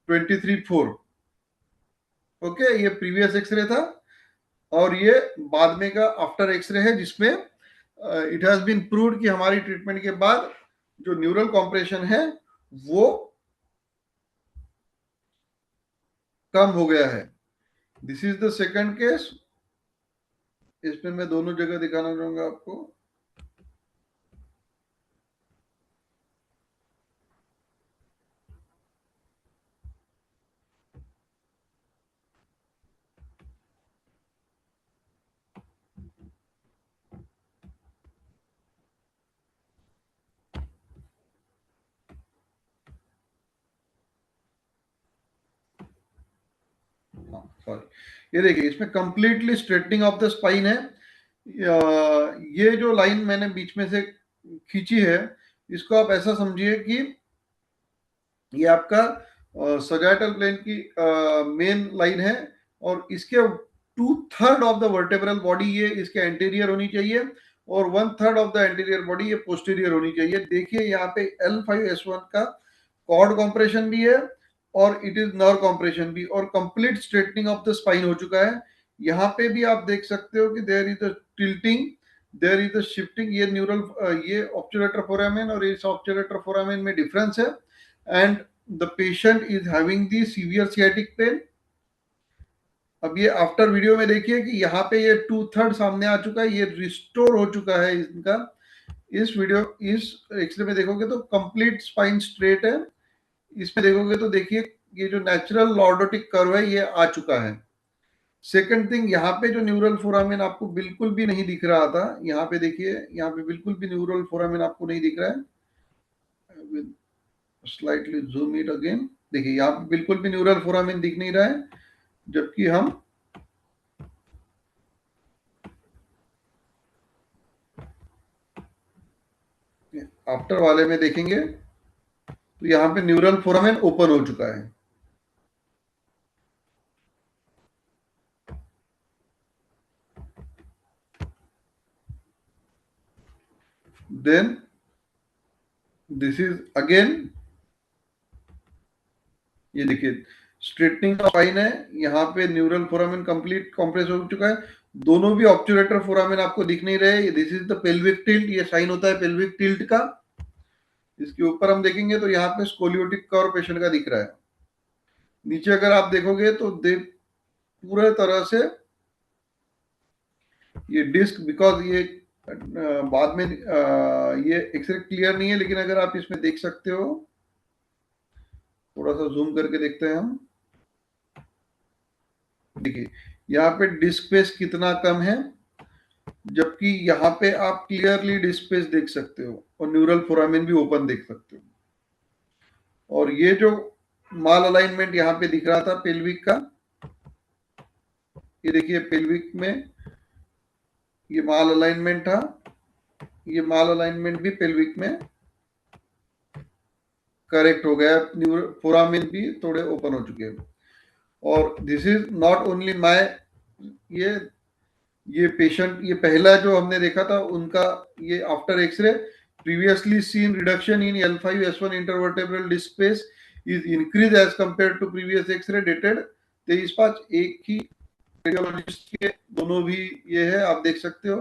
23/4। Okay, ये previous x ray था और ये बाद में का आफ्टर एक्सरे है, जिसमें इट हैज बीन प्रूव्ड कि हमारी ट्रीटमेंट के बाद जो न्यूरल कॉम्प्रेशन है वो कम हो गया है। This is the second case. इसमें मैं दोनों जगह दिखाना चाहूंगा आपको। सॉरी, ये देखिए, इसमें completely straightening of the spine है। ये जो लाइन मैंने बीच में से खींची है, इसको आप ऐसा समझिए कि ये आपका सजाइटल प्लेन की मेन लाइन है, और इसके 2/3 ऑफ द वर्टेब्रल बॉडी ये इसके एंटीरियर होनी चाहिए, और 1/3 ऑफ द एंटीरियर बॉडी ये पोस्टीरियर होनी चाहिए। देखिए यहाँ पे L5S1 का कॉर्ड कॉम्प्रेशन भी है और इट इज नर्व कॉम्प्रेशन भी, और complete straightening of the spine हो चुका है। यहाँ पे भी आप देख सकते हो कि there is the tilting, there is the shifting. ये न्यूरल, ये ऑब्चुलेटर फोरामेन और इस ऑब्चुलेटर फोरामेन में डिफरेंस है। And the patient is having the severe sciatic pain। अब ये आफ्टर वीडियो में देखिए कि यहाँ पे ये 2/3 सामने आ चुका है, ये रिस्टोर हो चुका है इनका। इस वीडियो, इस एक्सरे में देखोगे तो कंप्लीट स्पाइन स्ट्रेट है। इसमें देखोगे तो देखिए ये जो नेचुरल लॉर्डोटिक कर्व है ये आ चुका है। सेकंड थिंग, यहाँ पे जो न्यूरल फोरामेन आपको बिल्कुल भी नहीं दिख रहा था, यहाँ पे देखिए, यहाँ पे बिल्कुल भी न्यूरल फोरामेन आपको नहीं दिख रहा है। Slightly zoom it again. देखिए यहाँ पे बिल्कुल भी न्यूरल फोरामेन दिख नहीं रहा है, जबकि हम आफ्टर वाले में देखेंगे तो यहाँ पे न्यूरल फोरामेन ओपन हो चुका है। देन दिस इज अगेन, ये देखिए स्ट्रेटनिंग का साइन है, यहाँ पे न्यूरल फोरामेन कंप्लीट कॉम्प्रेस हो चुका है। दोनों भी ऑब्चुलेटर फोरामेन आपको दिख नहीं रहे। This is the pelvic tilt, ये साइन होता है पेल्विक टिल्ट का। इसके ऊपर हम देखेंगे तो यहाँ पे स्कोलियोटिक कर्व पेशेंट का दिख रहा है। नीचे अगर आप देखोगे तो पूरे तरह से ये डिस्क, बिकॉज ये बाद में ये एक्सरे क्लियर नहीं है, लेकिन अगर आप इसमें देख सकते हो, थोड़ा सा जूम करके देखते हैं हम। देखिए यहाँ पे डिस्क स्पेस कितना कम है, जबकि यहाँ पे आप क्लियरली डिस्क स्पेस देख सकते हो और न्यूरल फोरामेन भी ओपन देख सकते हो। और ये जो माल अलाइनमेंट यहाँ पे दिख रहा था पेल्विक का, ये देखिए पेल्विक में ये माल अलाइनमेंट था, ये माल अलाइनमेंट भी पेल्विक में करेक्ट हो गया। फोरामेन भी थोड़े ओपन हो चुके हैं। और this is not only my, ये पेशेंट, ये पहला जो हमने देखा था उनका ये after x ray, previously seen reduction in L5S1 intervertebral disc space is increase as compare to previous x ray dated 23/5। एक ही रेडियोलॉजिस्ट के दोनों भी ये है, आप देख सकते हो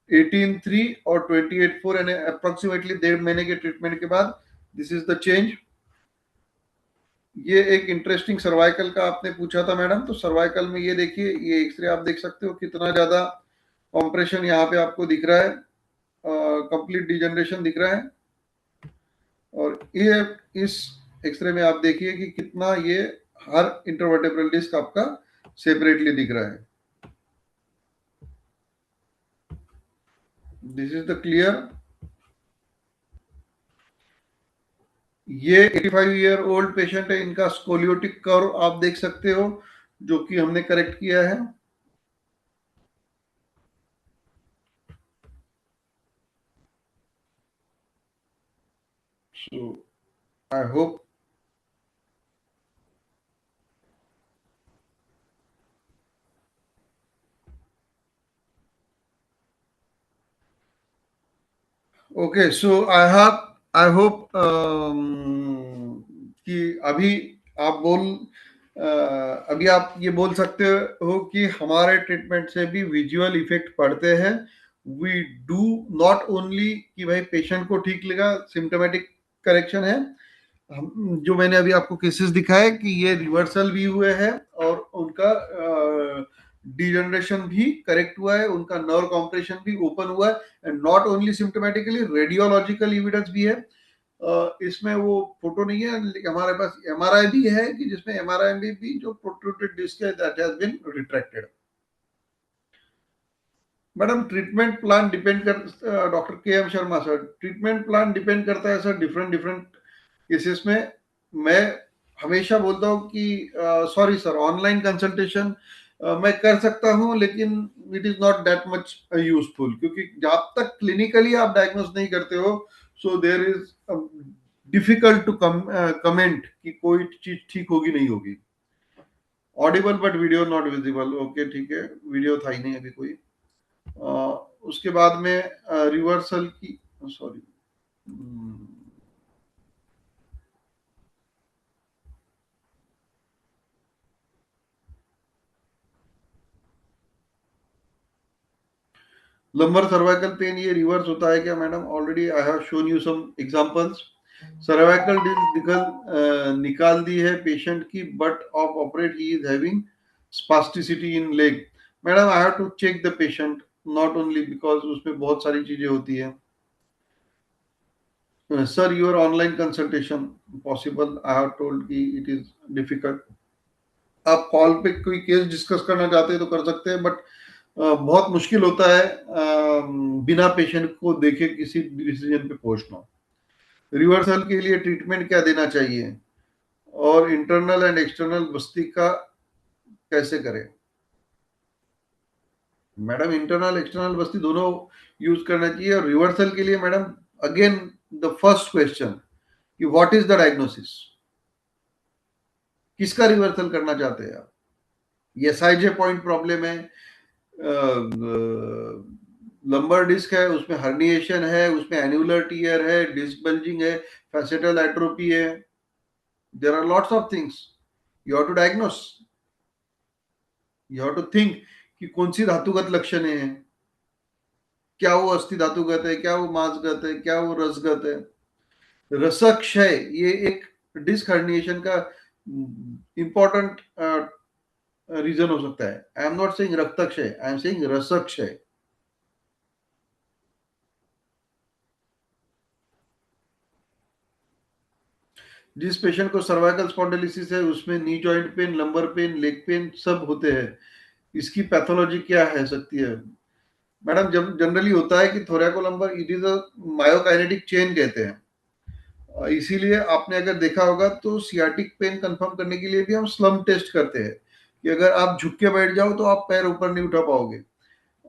18/3 और 28/4, यानी अप्रोक्सीमेटली 1.5 महीने के ट्रीटमेंट के बाद दिस इज द चेंज। ये एक इंटरेस्टिंग सर्वाइकल का आपने पूछा था मैडम, तो सर्वाइकल में ये देखिए, ये एक्सरे आप देख सकते हो कितना ज्यादा कॉम्प्रेशन यहाँ पे आपको दिख रहा है, कंप्लीट डिजनरेशन दिख रहा है। और ये इस एक्सरे में आप देखिए कि कितना ये हर इंटरवर्टेब्रल डिस्क आपका सेपरेटली दिख रहा है। This is the clear. ये 85 ईयर ओल्ड पेशेंट है, इनका स्कोलियोटिक कर्व आप देख सकते हो, जो कि हमने करेक्ट किया है। So I hope okay, so I hope कि आप बोल अभी आप ये बोल सकते हो कि हमारे ट्रीटमेंट से भी विजुअल इफेक्ट पड़ते हैं। वी डू नॉट ओनली कि भाई पेशेंट को ठीक लगा, सिम्टोमेटिक करेक्शन है। हम जो मैंने अभी आपको केसेस दिखाए कि ये रिवर्सल भी हुए हैं और उनका डिजनरेशन भी करेक्ट हुआ है, उनका नर्व कॉम्प्रेशन भी ओपन हुआ है, and not only symptomatically, radiological evidence भी है। इसमें वो फोटो नहीं है लेकिन हमारे पास एमआरआई भी है कि जिसमें एमआरआई में भी जो प्रोट्रूडेड डिस्क है that has been retracted. Madam treatment plan depend कर doctor K M Sharma sir, treatment plan depend करता है सर डिफरेंट डिफरेंट केसेस में। मैं हमेशा बोलता हूँ कि सॉरी सर, ऑनलाइन कंसल्टेशन मैं कर सकता हूँ लेकिन it is not that much useful, क्योंकि जब तक क्लिनिकली आप डायग्नोस नहीं करते हो, so there is difficult to comment कि कोई चीज ठीक होगी नहीं होगी। Audible but video not visible, okay ठीक है, वीडियो था ही नहीं अभी कोई। उसके बाद में रिवर्सल की, सॉरी, लंबर सर्वाइकल पेन ये रिवर्स होता है क्या madam? Already I have shown you some examples. Cervical disc निकाल दी है पेशेंट की, but of operate he is having spasticity in leg. Madam I have to check the patient, not only because उसमें बहुत सारी चीजें होती है। Sir your online consultation possible, I have told कि इट इज डिफिकल्ट। आप call पे कोई केस डिस्कस करना चाहते हैं तो कर सकते हैं, बट बहुत मुश्किल होता है बिना पेशेंट को देखे किसी डिसीजन पे पहुंचना। रिवर्सल के लिए ट्रीटमेंट क्या देना चाहिए और इंटरनल एंड एक्सटर्नल बस्ती का कैसे करें? मैडम इंटरनल एक्सटर्नल बस्ती दोनों यूज करना चाहिए। और रिवर्सल के लिए madam again the first question कि व्हाट इज द डायग्नोसिस, किसका रिवर्सल करना चाहते हैं आप? ये साइजे पॉइंट प्रॉब्लम है, लंबर डिस्क है, उसमें हर्निएशन है, उसमें एन्युलर टीयर है, डिस्क बल्जिंग है, फैसेटल एट्रोपी है, there are lots of things you have to diagnose, you have to think कि कौन सी धातुगत लक्षण है, क्या वो अस्थि धातुगत है, क्या वो मांसगत है, क्या वो रसगत है। रसक्षय ये एक डिस्क हर्निएशन का इंपॉर्टेंट रीजन हो सकता है। आई एम नॉट सेइंग रक्तक्षय, आई एम सेइंग रसक्षय। जिस पेशेंट को सर्वाइकल स्पॉन्डिलोसिस है उसमें knee joint pain, lumbar pain, leg pain सब होते हैं, इसकी पैथोलॉजी क्या है सकती है? मैडम जब जनरली होता है कि थोरैकोलंबर इट इज अ मायोकाइनेटिक चेन कहते हैं, इसीलिए आपने अगर देखा होगा तो सियाटिक पेन कंफर्म करने के लिए भी हम स्लम टेस्ट करते हैं कि अगर आप झुक के बैठ जाओ तो आप पैर ऊपर नहीं उठा पाओगे।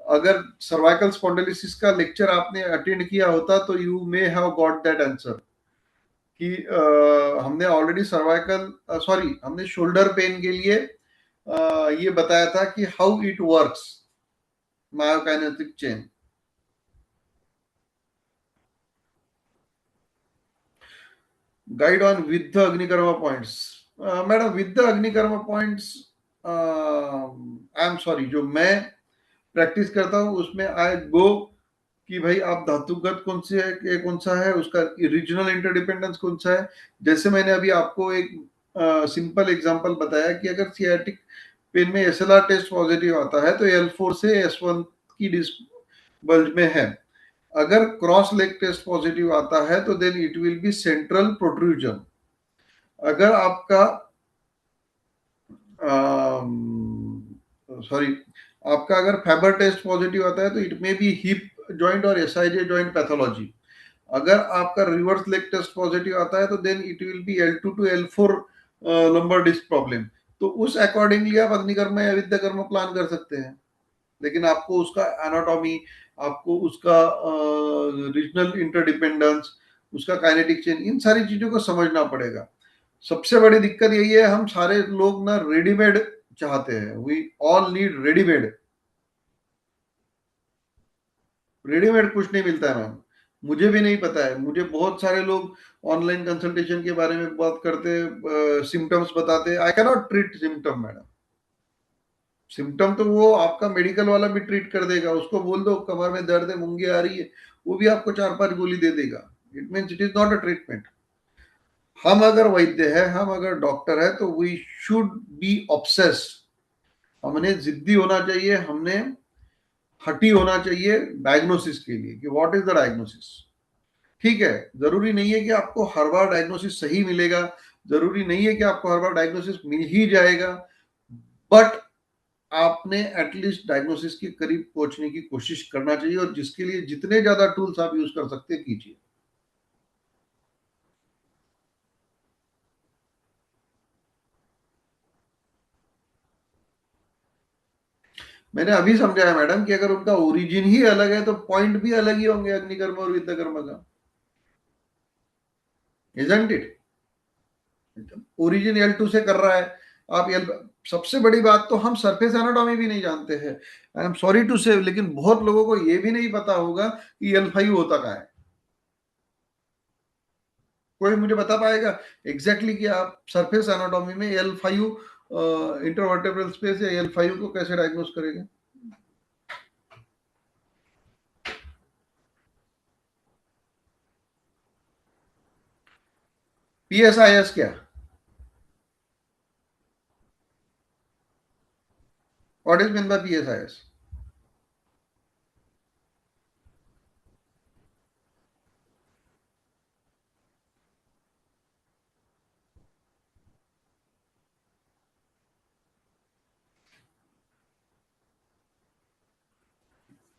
अगर सर्वाइकल स्पॉन्डिलोसिस का लेक्चर आपने अटेंड किया होता तो you may have got that answer कि हमने ऑलरेडी सर्वाइकल सॉरी हमने शोल्डर पेन के लिए ये बताया था कि how it works myokinetic chain. Guide on with the agnikarma points, madam with the agnikarma points I am sorry, जो मैं प्रैक्टिस करता हूँ उसमें आई गो कि भाई आप धातुगत कौन से है, कौन सा है, उसका रीजनल इंटरडिपेंडेंस कौन सा है। जैसे मैंने अभी आपको एक सिंपल एग्जांपल बताया कि अगर सियाटिक पेन में एसएलआर टेस्ट पॉजिटिव आता है तो L4 से S1 की डिस्क बल्ज में है। अगर क्रॉस लेग टेस्ट पॉजिटिव आता है तो then it will be central protrusion. अगर आपका सॉरी आपका अगर फैबर टेस्ट पॉजिटिव आता है तो it may be hip joint और एसआईजे जॉइंट पैथोलॉजी। अगर आपका रिवर्स लेग टेस्ट पॉजिटिव आता है तो then it will be L2 to L4 lumbar disc problem. तो उस अकॉर्डिंगली आप अग्निकर्मा या विद्याकर्मा प्लान कर सकते हैं, लेकिन आपको उसका एनाटॉमी, आपको उसका रीजनल इंटरडिपेंडेंस, उसका काइनेटिक चेन, इन सारी चीजों को समझना पड़ेगा। सबसे बड़ी दिक्कत यही है हम सारे लोग ना रेडीमेड चाहते हैं, we all need readymade. Readymade कुछ नहीं मिलता है मैम। मुझे भी नहीं पता है। मुझे बहुत सारे लोग ऑनलाइन कंसल्टेशन के बारे में बात करते, सिम्टम्स बताते। I can not treat symptom madam. Symptom तो वो आपका मेडिकल वाला भी ट्रीट कर देगा। उसको बोल दो कमर में दर्द है, मूंगे आ रही है, वो भी आपको 4-5 गोली दे देगा। It means it is not a treatment. हम अगर वैद्य है, हम अगर डॉक्टर है, तो वी शुड बी ऑब्सेस्ड। हमने जिद्दी होना चाहिए, हमने हटी होना चाहिए डायग्नोसिस के लिए कि व्हाट इज द डायग्नोसिस। ठीक है, जरूरी नहीं है कि आपको हर बार डायग्नोसिस सही मिलेगा, जरूरी नहीं है कि आपको हर बार डायग्नोसिस मिल ही जाएगा, बट आपने एटलीस्ट डायग्नोसिस के करीब पहुंचने की कोशिश करना चाहिए, और जिसके लिए जितने ज्यादा टूल्स आप यूज कर सकते कीजिए। मैंने अभी समझाया मैडम कि अगर उनका ओरिजिन ही अलग है तो पॉइंट भी अलग ही होंगे, अग्निकर्म और विद्यकर्म का। Isn't it? ओरिजिन L2 से कर रहा है, आप एल सबसे बड़ी बात तो हम सरफेस एनाटॉमी भी नहीं जानते हैं। आई एम सॉरी टू से, लेकिन बहुत लोगों को यह भी नहीं पता होगा कि L5 होता क्या है। कोई मुझे बता पाएगा एग्जैक्टली कि आप सरफेस एनाटॉमी में L5 इंटरवर्टेब्रल स्पेस या L5 को कैसे डायग्नोस करेंगे? PSIS क्या? What is mean by PSIS?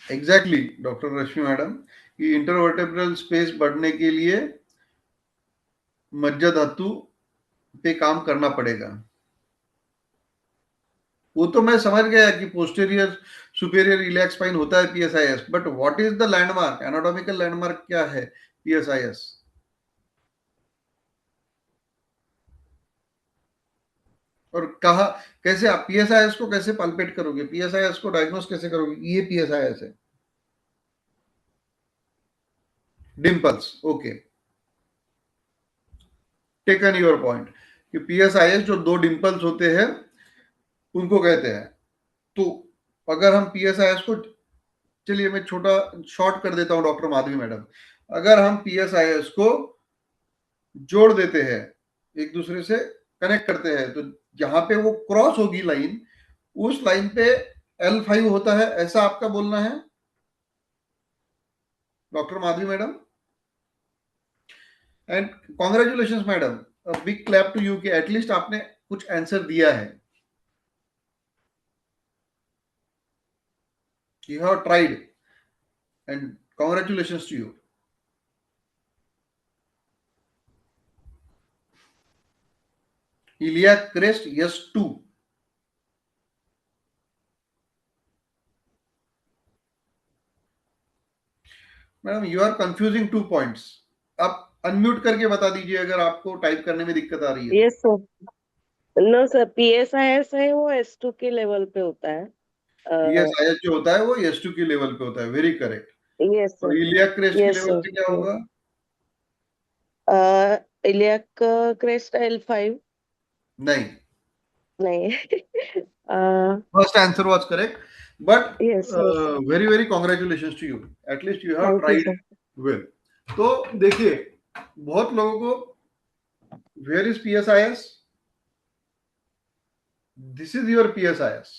Exactly doctor Rashmi madam, कि इंटरवर्टेब्रल स्पेस बढ़ने के लिए मज्जा धातु पे काम करना पड़ेगा। वो तो मैं समझ गया कि पोस्टीरियर सुपेरियर इलियाक स्पाइन होता है PSIS, but what is the landmark, anatomical landmark क्या है PSIS? और कहा कैसे आप PSIS को कैसे पल्पेट करोगे, PSIS को डायग्नोस कैसे करोगे ये PSIS है? Dimples, okay, taken your point कि PSIS जो दो डिंपल्स होते हैं उनको कहते हैं। तो अगर हम PSIS को, चलिए मैं छोटा शॉर्ट कर देता हूं डॉक्टर माधवी मैडम, अगर हम PSIS को जोड़ देते हैं, एक दूसरे से कनेक्ट करते हैं, तो जहां पे वो क्रॉस होगी लाइन, उस लाइन पे L5 होता है, ऐसा आपका बोलना है doctor Madhavi madam? And congratulation madam, big clap to you कि एटलीस्ट आपने कुछ आंसर दिया है। You have tried and congratulation to you. iliac crest, yes 2। Madam you are confusing 2 points. आप अनम्यूट करके बता दीजिए अगर आपको टाइप करने में दिक्कत आ रही है तो। Yes sir. No sir, PSIS है वो S2 के लेवल पे होता है। PSIS जो होता है वो S2 की लेवल पे होता है, वेरी करेक्ट। यस और सर। इलियाक क्रेस्ट की यस लेवल पे क्या सर। होगा? Iliac crest L5। नहीं, नहीं। First answer was correct, but yes yes. Very very congratulation to you, at least you have thank you tried sir. Well. तो देखिए, बहुत लोगों को, where is PSIS? This is your PSIS,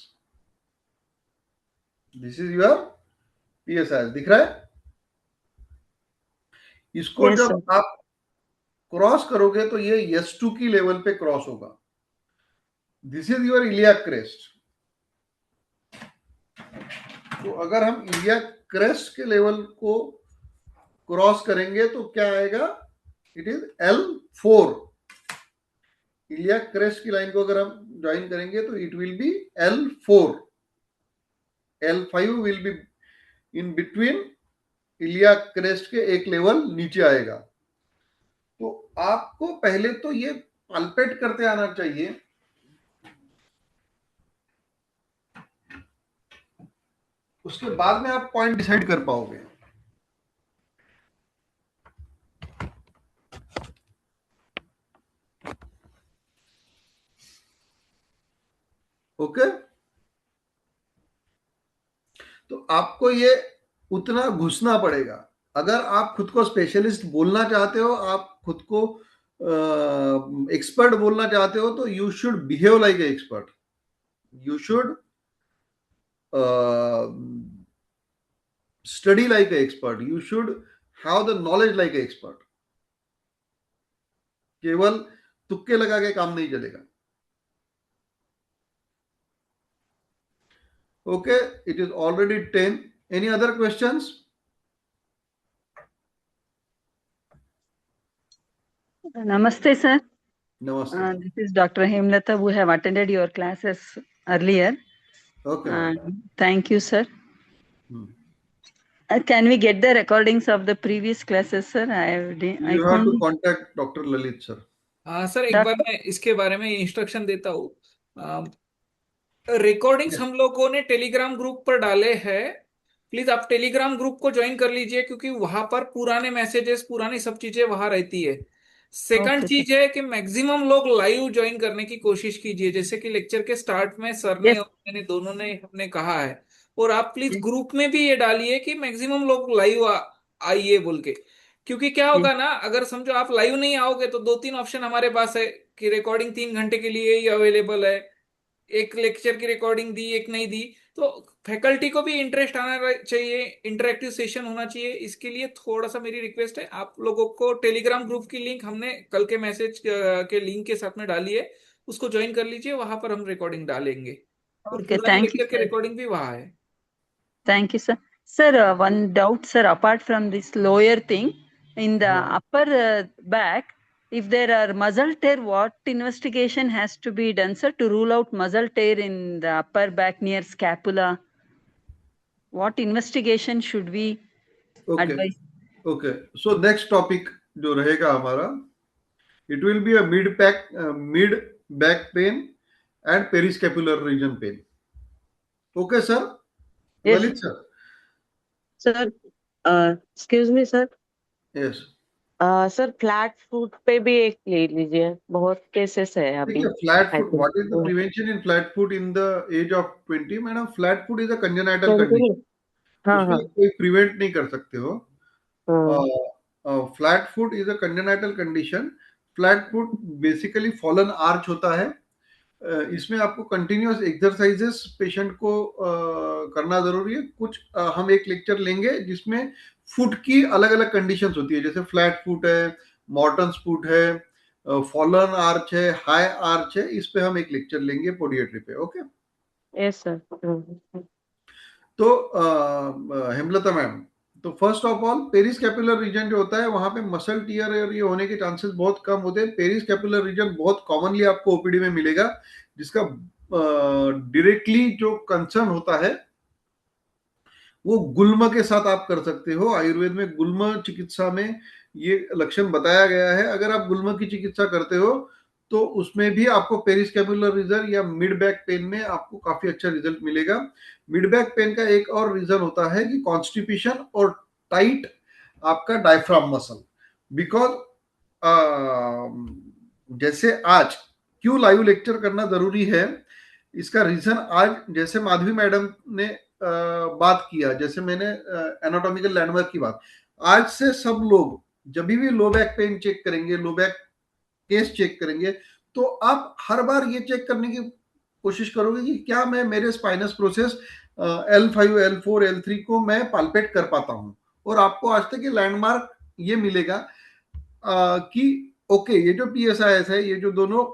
this is your PSIS, दिख रहा है? इसको yes जब सर। आप क्रॉस करोगे तो ये S2 की लेवल पे क्रॉस होगा। This is your iliac crest. तो अगर हम इलियाक क्रेस्ट के लेवल को क्रॉस करेंगे तो क्या आएगा? It is L4। Iliac crest की लाइन को अगर हम ज्वाइन करेंगे तो it will be L4। L5 will be in between, iliac crest के एक लेवल नीचे आएगा। तो आपको पहले तो ये पल्पेट करते आना चाहिए, उसके बाद में आप पॉइंट डिसाइड कर पाओगे। ओके, तो आपको ये उतना घुसना पड़ेगा। अगर आप खुद को स्पेशलिस्ट बोलना चाहते हो, आप खुद को एक्सपर्ट बोलना चाहते हो, तो you should behave like a expert, you should study like an expert, you should have the knowledge like an expert. केवल तुक्के लगा के काम नहीं चलेगा। Okay, it is already 10. Any other questions? Namaste, sir. Namaste. This is Dr. Hemlata, who have attended your classes earlier. Okay. Thank you, sir. Can we get the recordings of the previous classes, sir? You have to contact Dr. Lalit, sir. Sir एक बार मैं इसके बारे में instruction देता हूँ। Recordings हम लोगों ने टेलीग्राम ग्रुप पर डाले हैं, प्लीज आप टेलीग्राम ग्रुप को ज्वाइन कर लीजिए, क्योंकि वहां पर पुराने मैसेजेस, पुरानी सब चीजें वहां रहती है। सेकंड चीज है कि मैक्सिमम लोग लाइव ज्वाइन करने की कोशिश कीजिए, जैसे कि लेक्चर के स्टार्ट में सर ने और मैंने दोनों ने हमने कहा है। और आप प्लीज ग्रुप में भी ये डालिए कि मैक्सिमम लोग लाइव आइए बोल के, क्योंकि क्या होगा ना, अगर समझो आप लाइव नहीं आओगे तो 2-3 ऑप्शन हमारे पास है कि रिकॉर्डिंग 3 घंटे के लिए ही अवेलेबल है, एक लेक्चर की रिकॉर्डिंग दी, एक नहीं दी। तो फैकल्टी को भी इंटरेस्ट आना चाहिए, इंटरेक्टिव सेशन होना चाहिए। इसके लिए थोड़ा सा मेरी रिक्वेस्ट है, आप लोगों को टेलीग्राम ग्रुप की लिंक हमने कल के मैसेज के लिंक के साथ में डाली है, उसको ज्वाइन कर लीजिए, वहां पर हम रिकॉर्डिंग डालेंगे। और पुराने लेक्चर की रिकॉर्डिंग भी वहां है। Thank you, sir. Sir, one doubt, sir, apart from this lower thing, in the upper back, if there are muscle tear, what investigation has to be done, sir, to rule out muscle tear in the upper back near scapula? What investigation should we advise? Okay. So next topic जो रहेगा हमारा, it will be a mid back pain and periscapular region pain. Okay, sir? Yes. Lalit sir. Sir excuse me sir. Yes. Sir flat foot पे भी एक ले लीजिए, बहुत cases है अभी। देखिए, flat foot, what is the prevention in flat foot in the age of 20? Madam, flat foot is a congenital condition, उसमें कोई प्रिवेंट नहीं कर सकते हो। Flat foot is a congenital condition. Flat foot basically fallen arch होता है। इसमें आपको कंटिन्यूअस एक्सरसाइजेस पेशेंट को करना जरूरी है। कुछ हम एक लेक्चर लेंगे जिसमें फुट की अलग अलग कंडीशंस होती है, जैसे फ्लैट फुट है, मॉर्टन्स फुट है, फॉलन आर्च है, हाई आर्च है। इस पे हम एक लेक्चर लेंगे पोडिएट्री पे। Okay, yes sir. तो हेमलता मैम, तो फर्स्ट ऑफ ऑल पेरिस्कैपुलर रीजन जो होता है, वहां पे मसल टियर और ये होने के चांसेस बहुत कम होते हैं। पेरिस्कैपुलर रीजन बहुत कॉमनली आपको ओपीडी में मिलेगा, जिसका डायरेक्टली जो कंसर्न होता है वो गुल्म के साथ आप कर सकते हो। आयुर्वेद में गुल्म चिकित्सा में ये लक्षण बताया गया है। अगर आप गुल्म की चिकित्सा करते हो तो उसमें भी आपको पेरिस्कैपुलर रीजन या मिड बैक पेन में आपको काफी अच्छा रिजल्ट मिलेगा। मिड बैक पेन का एक और रीजन होता है कि कॉन्स्टिपेशन और टाइट आपका डायफ्राम मसल। बिकॉज जैसे आज क्यों लाइव लेक्चर करना जरूरी है, इसका रीजन आज जैसे माधवी मैडम ने बात किया, जैसे मैंने एनाटॉमिकल लैंडमार्क की बात, आज से सब लोग जब भी लो बैक पेन चेक करेंगे, लो बैक केस चेक करेंगे, तो आप हर बार ये चेक करने की कोशिश करोगे कि क्या मैं मेरे spinous process L5, L4, L3 को मैं पाल्पेट कर पाता हूं। और आपको आज तक ये लैंडमार्क ये मिलेगा कि ओके, ये जो PSIS है, ये जो दोनों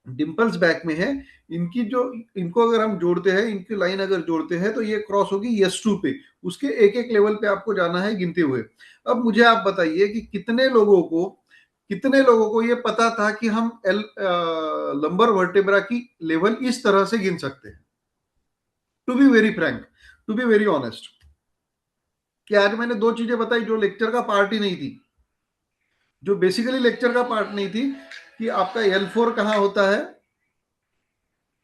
डिंपल्स बैक में है, इनकी जो, इनको अगर हम जोड़ते हैं, इनकी लाइन अगर जोड़ते हैं तो ये क्रॉस होगी S2 पे। उसके एक एक लेवल पे आपको जाना है गिनते हुए। अब मुझे आप बताइए कि कितने लोगों को ये पता था कि हम लंबर वर्टेब्रा की लेवल इस तरह से गिन सकते हैं। To be very frank, to be very honest, कि आज मैंने दो चीजें बताई जो लेक्चर का पार्ट ही नहीं थी, जो बेसिकली लेक्चर का पार्ट नहीं थी, कि आपका L4 कहां होता है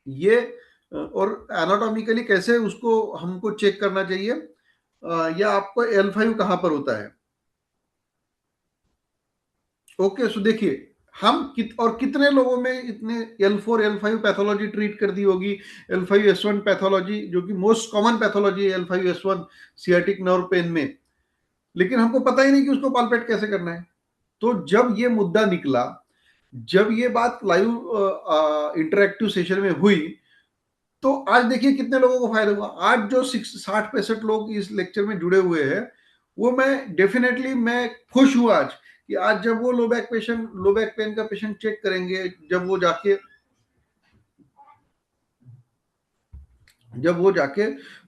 ये, और एनाटॉमिकली कैसे उसको हमको चेक करना चाहिए, या आपको L5 कहां पर होता है। ओके, सो देखिए, और कितने लोगों में इतने L4 L5 पैथोलॉजी ट्रीट कर दी होगी, L5S1 पैथोलॉजी जो कि मोस्ट कॉमन पैथोलॉजी है L5S1 सियाटिक नर्व पेन में, लेकिन हमको पता ही नहीं कि उसको पाल्पेट कैसे करना है। तो जब ये मुद्दा निकला, जब ये बात लाइव इंटरेक्टिव सेशन में हुई, तो आज देखिए कितने लोगों को फायदा हुआ। आज जो 60-65 लोग इस लेक्चर में जुड़े हुए हैं, वो मैं डेफिनेटली मैं खुश हूं आज कि आज जब वो लो बैक पेन का पेशेंट चेक करेंगे, जब वो जाके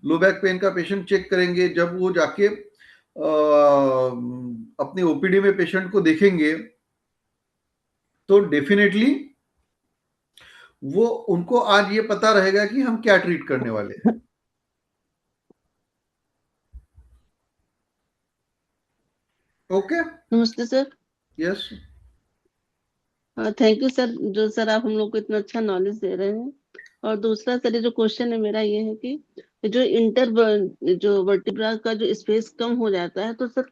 लो बैक पेन का पेशेंट चेक करेंगे, जब वो जाके अपने ओपीडी में पेशेंट को देखेंगे, तो डेफिनेटली वो उनको आज ये पता रहेगा कि हम क्या ट्रीट करने वाले हैं। ओके, नमस्ते sir. Yes, thank you sir, जो सर आप हम लोग को इतना अच्छा नॉलेज दे रहे हैं। और दूसरा सर, ये जो क्वेश्चन है मेरा ये है कि जो जो वर्टिब्रा का जो स्पेस कम हो जाता है, तो सर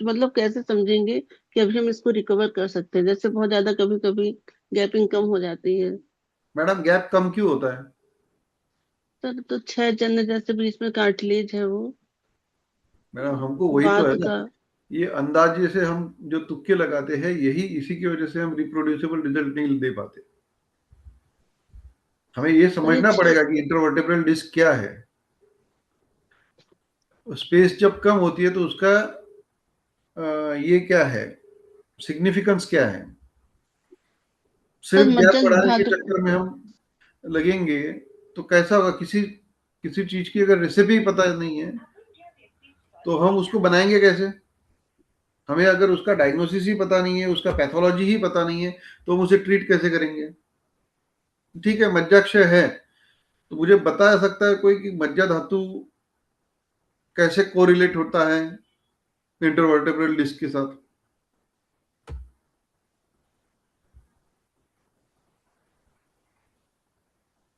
मतलब कैसे समझेंगे कि अभी हम इसको रिकवर कर सकते हैं? जैसे बहुत ज्यादा कभी कभी गैपिंग कम हो जाती है। मैडम गैप कम क्यों होता है? सर तो 6 जन जैसे बीच में कार्टिलेज है वो मैडम हमको वही तो है बाद ना, का। ये अंदाजे से हम जो तुक्के लगाते हैं, यही इसी की वजह से हम रिप्रोड्यूसिबल रिजल्ट नहीं दे पाते। हमें ये सर ये समझना पड़ेगा कि इंटरवर्टेब्रल डिस्क क्या है। स्पेस जब कम होती है तो उसका ये क्या है, सिग्निफिकेंस क्या है? सर सिर्फ गैप मज्जा बढ़ाने के धातु। चक्कर में हम लगेंगे तो कैसा होगा? किसी किसी चीज की अगर रेसिपी पता नहीं है तो हम उसको बनाएंगे कैसे? हमें अगर उसका डायग्नोसिस ही पता नहीं है, उसका पैथोलॉजी ही पता नहीं है, तो हम उसे ट्रीट कैसे करेंगे? ठीक है, मज्जाक्षय है, तो मुझे बता सकता है कोई कि मज्जा धातु कैसे कोरिलेट होता है इंटरवर्टेब्रल डिस्क के साथ?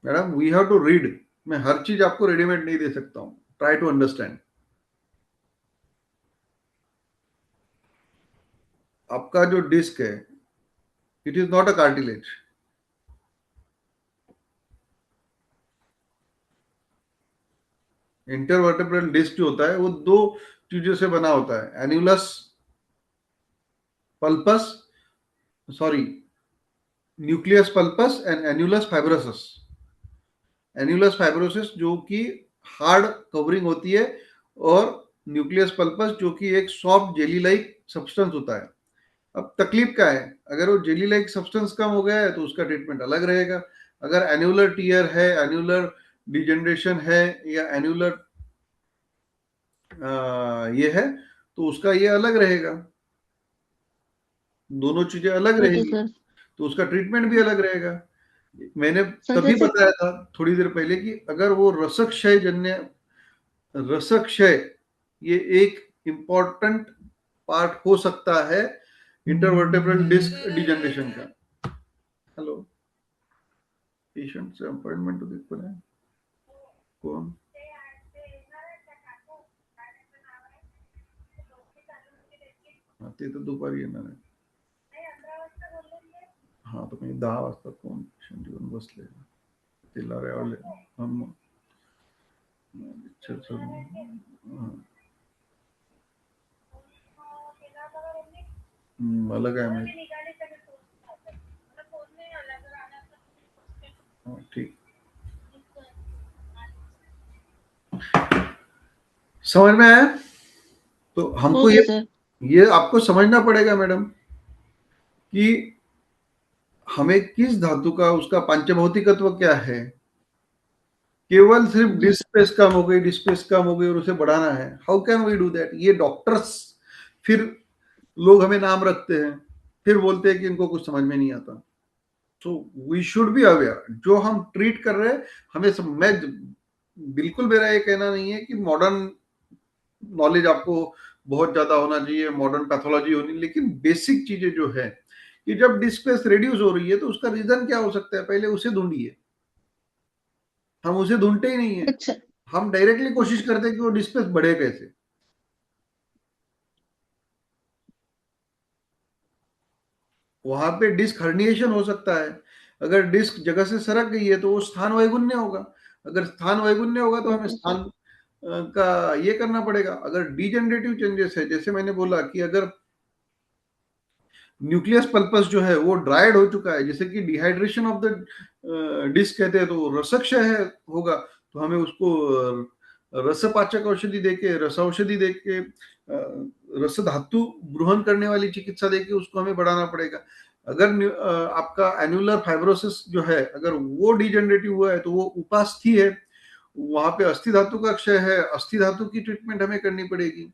Madam we have to read. मैं हर चीज आपको रेडीमेड नहीं दे सकता हूं। Try to understand. आपका जो डिस्क है, it is not a cartilage. Intervertebral disc जो होता है वो दो चीजों से बना होता है, annulus pulposus, sorry, nucleus pulposus and annulus fibrosus. Annulus fibrosis जो कि हार्ड कवरिंग होती है, और न्यूक्लियस पल्पस जो कि एक सॉफ्ट जेली लाइक सब्सटेंस होता है। अब तकलीफ क्या है? अगर वो जेली लाइक सब्सटेंस कम हो गया है तो उसका ट्रीटमेंट अलग रहेगा। अगर एन्युलर टीयर है, एन्युलर डिजेनरेशन है, या एन्युलर ये है, तो उसका ये अलग रहेगा। दोनों चीजें अलग ओके रहेगी, सर। तो उसका ट्रीटमेंट भी अलग रहेगा। मैंने सर तभी जैसे बताया था थोड़ी देर पहले कि अगर वो रसक क्षय ये एक इंपॉर्टेंट पार्ट हो सकता है इंटरवर्टेब्रल डिस्क डिजेनरेशन का। हेलो, पेशेंट से अपॉइंटमेंट तो देख पा, कौन? ते तर दुपारी येणार आहे। हा, तर म्हणजे 10 वाजता कोण पेशंट येऊन बसले, ते लारेवाले हम मला काय माहिती। ठीक, समझ में आया? तो हमको ओके सर। ये आपको समझना पड़ेगा मैडम कि हमें किस धातु का उसका पांचभौतिकत्व क्या है। केवल सिर्फ जी डिस्क स्पेस कम हो गई, डिस्क स्पेस कम हो गई और उसे बढ़ाना है, how can we do that? ये डॉक्टर्स, फिर लोग हमें नाम रखते हैं, फिर बोलते हैं कि इनको कुछ समझ में नहीं आता। So we should be aware जो हम ट्रीट कर रहे हैं। मैं बिल्कुल, मेरा ये कहना नहीं है कि मॉडर्न नॉलेज आपको बहुत ज्यादा होना चाहिए, मॉडर्न पैथोलॉजी होनी, लेकिन बेसिक चीजें जो है कि जब डिस्क स्पेस रिड्यूस हो रही है तो उसका रीजन क्या हो सकता है, पहले उसे ढूंढिए। हम उसे ढूंढते ही नहीं है, अच्छा। हम डायरेक्टली कोशिश करते हैं कि वो डिस्क स्पेस बढ़े कैसे। वहां पे डिस्क हर्निएशन हो सकता है। अगर डिस्क जगह से सरक गई है तो वो स्थान वैगुण्य होगा। अगर स्थान वैगुण्य होगा तो हमें ओके सर। स्थान का ये करना पड़ेगा। अगर डीजेनरेटिव चेंजेस है, जैसे मैंने बोला कि अगर न्यूक्लियस पल्पस जो है वो ड्राइड हो चुका है, जैसे कि डिहाइड्रेशन ऑफ द डिस्क कहते हैं, तो वो रसक्षय है होगा, तो हमें उसको रसपाचक औषधि देके, रस औषधि देके, रस धातु ग्रहण करने वाली चिकित्सा देके उसको हमें बढ़ाना पड़ेगा। अगर आपका एन्युलर फाइब्रोसिस जो है, अगर वो डिजेनरेटिव हुआ है तो वो उपास्थि है, वहां पे अस्थि धातु का क्षय है, अस्थि धातु की ट्रीटमेंट हमें करनी पड़ेगी।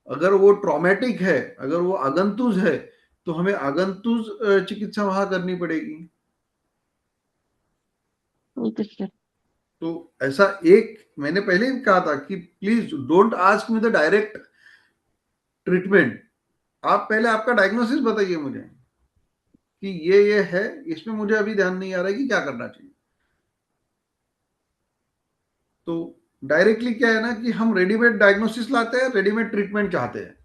अगर वो ट्रॉमेटिक है, अगर वो आगंतुज है, तो हमें आगंतुज चिकित्सा वहां करनी पड़ेगी। Okay sir. तो ऐसा एक मैंने पहले ही कहा था कि please don't ask me the direct treatment. आप पहले आपका डायग्नोसिस बताइए मुझे कि ये है, इसमें मुझे अभी ध्यान नहीं आ रहा है कि क्या करना चाहिए। तो डायरेक्टली क्या है ना कि हम रेडीमेड डायग्नोसिस लाते हैं, रेडीमेड ट्रीटमेंट चाहते हैं।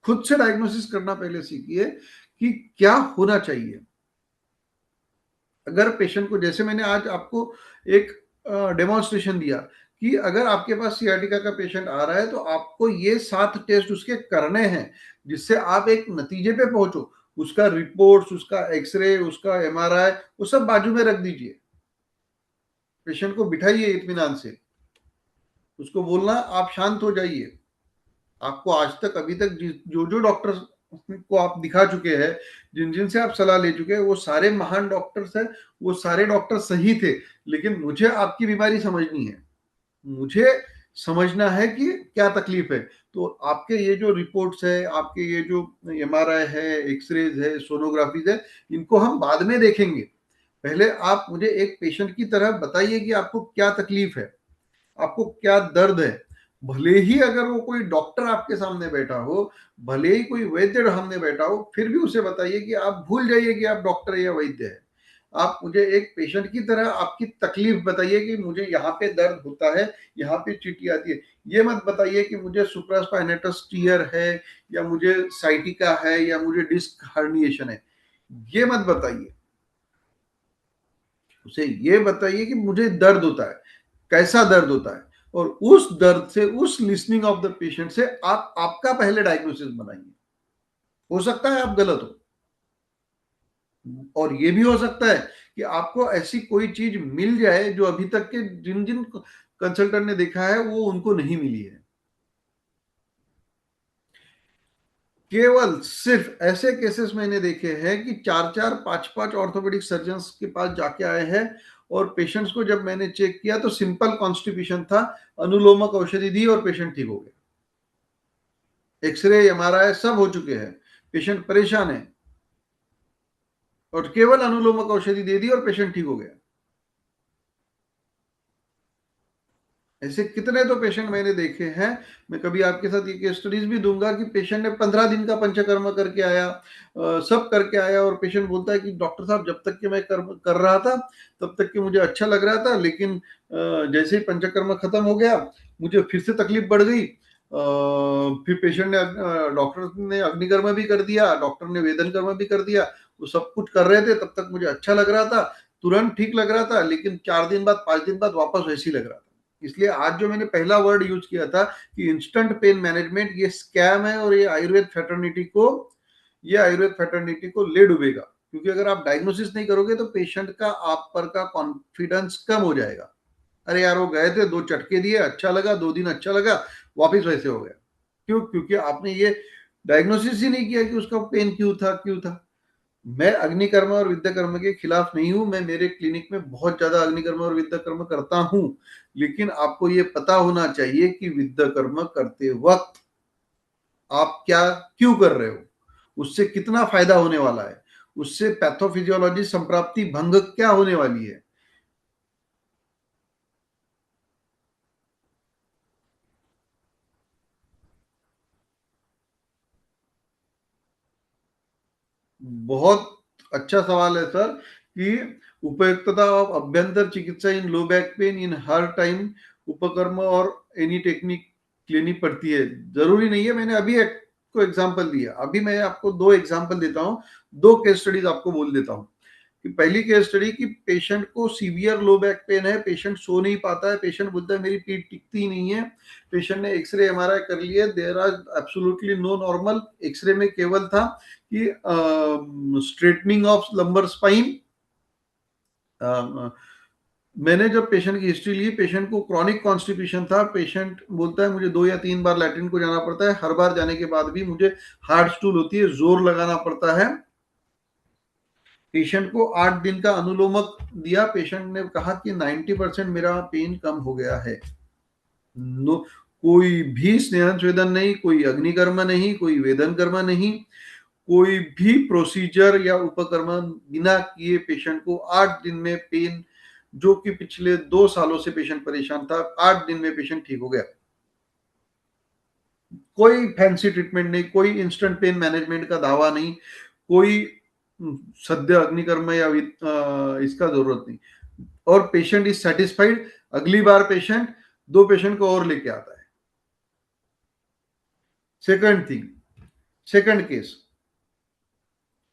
खुद से डायग्नोसिस करना पहले सीखिए कि क्या होना चाहिए। अगर पेशेंट को, जैसे मैंने आज आपको एक डेमोन्स्ट्रेशन दिया कि अगर आपके पास सियाटिका का पेशेंट आ रहा है तो आपको ये 7 टेस्ट उसके करने हैं, जिससे आप एक नतीजे पे पहुंचो। उसका रिपोर्ट्स, उसका एक्सरे, उसका एमआरआई, वो सब बाजू में रख दीजिए। पेशेंट को बिठाइए इत्मीनान से, उसको बोलना आप शांत हो जाइए। आपको आज तक, अभी तक जो जो डॉक्टर को आप दिखा चुके हैं, जिन जिन से आप सलाह ले चुके हैं, वो सारे महान डॉक्टर्स हैं, वो सारे डॉक्टर सही थे। लेकिन मुझे आपकी बीमारी समझनी है, मुझे समझना है कि क्या तकलीफ है। तो आपके ये जो रिपोर्ट्स है, आपके ये जो एमआरआई है, एक्सरेज है, सोनोग्राफीज है, इनको हम बाद में देखेंगे। पहले आप मुझे एक पेशेंट की तरह बताइए कि आपको क्या तकलीफ है, आपको क्या दर्द है। भले ही अगर वो कोई डॉक्टर आपके सामने बैठा हो, भले ही कोई वैद्य सामने बैठा हो, फिर भी उसे बताइए कि आप भूल जाइए कि आप डॉक्टर या वैद्य है। आप मुझे एक पेशेंट की तरह आपकी तकलीफ बताइए कि मुझे यहाँ पे दर्द होता है, यहाँ पे चींटी आती है। ये मत बताइए कि मुझे सुप्रास्पाइनेटस टियर है, या मुझे साइटिका है, या मुझे डिस्क हर्निएशन है। ये मत बताइए। उसे ये बताइए कि मुझे दर्द होता है, कैसा दर्द होता है, और उस दर्द से, उस लिसनिंग ऑफ द पेशेंट से आप आपका पहले डायग्नोसिस बनाइए। हो सकता है आप गलत हो, और ये भी हो सकता है कि आपको ऐसी कोई चीज मिल जाए जो अभी तक के जिन जिन कंसल्टेंट ने देखा है वो उनको नहीं मिली है। केवल सिर्फ ऐसे केसेस मैंने देखे हैं कि 4-4, 5-5 ऑर्थोपेडिक सर्जन्स के पास जाके आए हैं, और पेशेंट्स को जब मैंने चेक किया तो सिंपल कॉन्स्टिपेशन था, अनुलोमक औषधि दी और पेशेंट ठीक हो गया। एक्सरे, एमआरआई सब हो चुके हैं, पेशेंट परेशान है, और केवल अनुलोमक औषधि दे दी और पेशेंट ठीक हो गया। ऐसे कितने तो पेशेंट मैंने देखे हैं। मैं कभी आपके साथ ये केस स्टडीज भी दूंगा कि पेशेंट ने 15 दिन का पंचकर्म करके आया, सब करके आया, और पेशेंट बोलता है कि डॉक्टर साहब जब तक कि मैं कर्म कर रहा था तब तक कि मुझे अच्छा लग रहा था, लेकिन जैसे ही पंचकर्म खत्म हो गया मुझे फिर से तकलीफ बढ़ गई। फिर पेशेंट ने, डॉक्टर ने अग्निकर्म भी कर दिया, डॉक्टर ने वेदन कर्म भी कर दिया, वो सब कुछ कर रहे थे, तब तक मुझे अच्छा लग रहा था, तुरंत ठीक लग रहा था, लेकिन 4 दिन बाद, 5 दिन बाद वापस वैसे ही लग रहा था। इसलिए आज जो मैंने पहला वर्ड यूज किया था कि इंस्टेंट पेन मैनेजमेंट, ये स्कैम है, और ये आयुर्वेद फैटर्निटी को ले डूबेगा। क्योंकि अगर आप डायग्नोसिस नहीं करोगे तो पेशेंट का आप पर का कॉन्फिडेंस कम हो जाएगा। अरे यार, वो गए थे, 2 चटके दिए, अच्छा लगा, 2 दिन अच्छा लगा, वापिस वैसे हो गया। क्यों? क्योंकि आपने ये डायग्नोसिस ही नहीं किया कि उसका पेन क्यों था। मैं अग्निकर्म और विद्या कर्म के खिलाफ नहीं हूं, मैं मेरे क्लिनिक में बहुत ज्यादा अग्निकर्म और विद्या कर्म करता हूं, लेकिन आपको ये पता होना चाहिए कि विद्या कर्म करते वक्त आप क्या क्यों कर रहे हो, उससे कितना फायदा होने वाला है, उससे पैथोफिजियोलॉजी संप्राप्ति भंग क्या होने वाली है। बहुत अच्छा सवाल है सर, कि उपयुक्तता ऑफ अभ्यंतर चिकित्सा in low back pain in हर टाइम उपकर्म और एनी टेक्निक लेनी पड़ती है। जरूरी नहीं है। मैंने अभी एक को एग्जाम्पल दिया। अभी मैं आपको 2 एग्जाम्पल देता हूँ, 2 केस स्टडीज आपको बोल देता हूँ कि पहली केस स्टडी कि पेशेंट को सीवियर लो बैक पेन है, पेशेंट सो नहीं पाता है, पेशेंट बोलता है मेरी पीठ टिकती नहीं है, पेशेंट ने एक्सरे एमआरआई कर लिया, there are absolutely no normal, x ray में केवल था कि स्ट्रेटनिंग ऑफ लंबर स्पाइन। मैंने जब पेशेंट की हिस्ट्री ली, पेशेंट को क्रॉनिक कॉन्स्टिपेशन था, पेशेंट बोलता है मुझे 2 या 3 बार लैट्रिन को जाना पड़ता है, हर बार जाने के बाद भी मुझे हार्ड स्टूल होती है, जोर लगाना पड़ता है। पेशेंट को 8 दिन का अनुलोमक दिया, पेशेंट ने कहा कि 90% मेरा पेन कम हो गया है। कोई भी स्नेहन स्वेदन नहीं, कोई अग्निकर्म नहीं, कोई वेदन कर्म नहीं, कोई भी प्रोसीजर या उपकर्म बिना किए पेशेंट को 8 दिन में पेन, जो कि पिछले 2 सालों से पेशेंट परेशान था, 8 दिन में पेशेंट ठीक हो गया। कोई फैंसी ट्रीटमेंट नहीं, कोई इंस्टेंट पेन मैनेजमेंट का दावा नहीं, कोई सद्य अग्निकर्म या इसका जरूरत नहीं, और पेशेंट इज सेटिस्फाइड। अगली बार पेशेंट 2 पेशेंट को और लेके आता है। सेकंड केस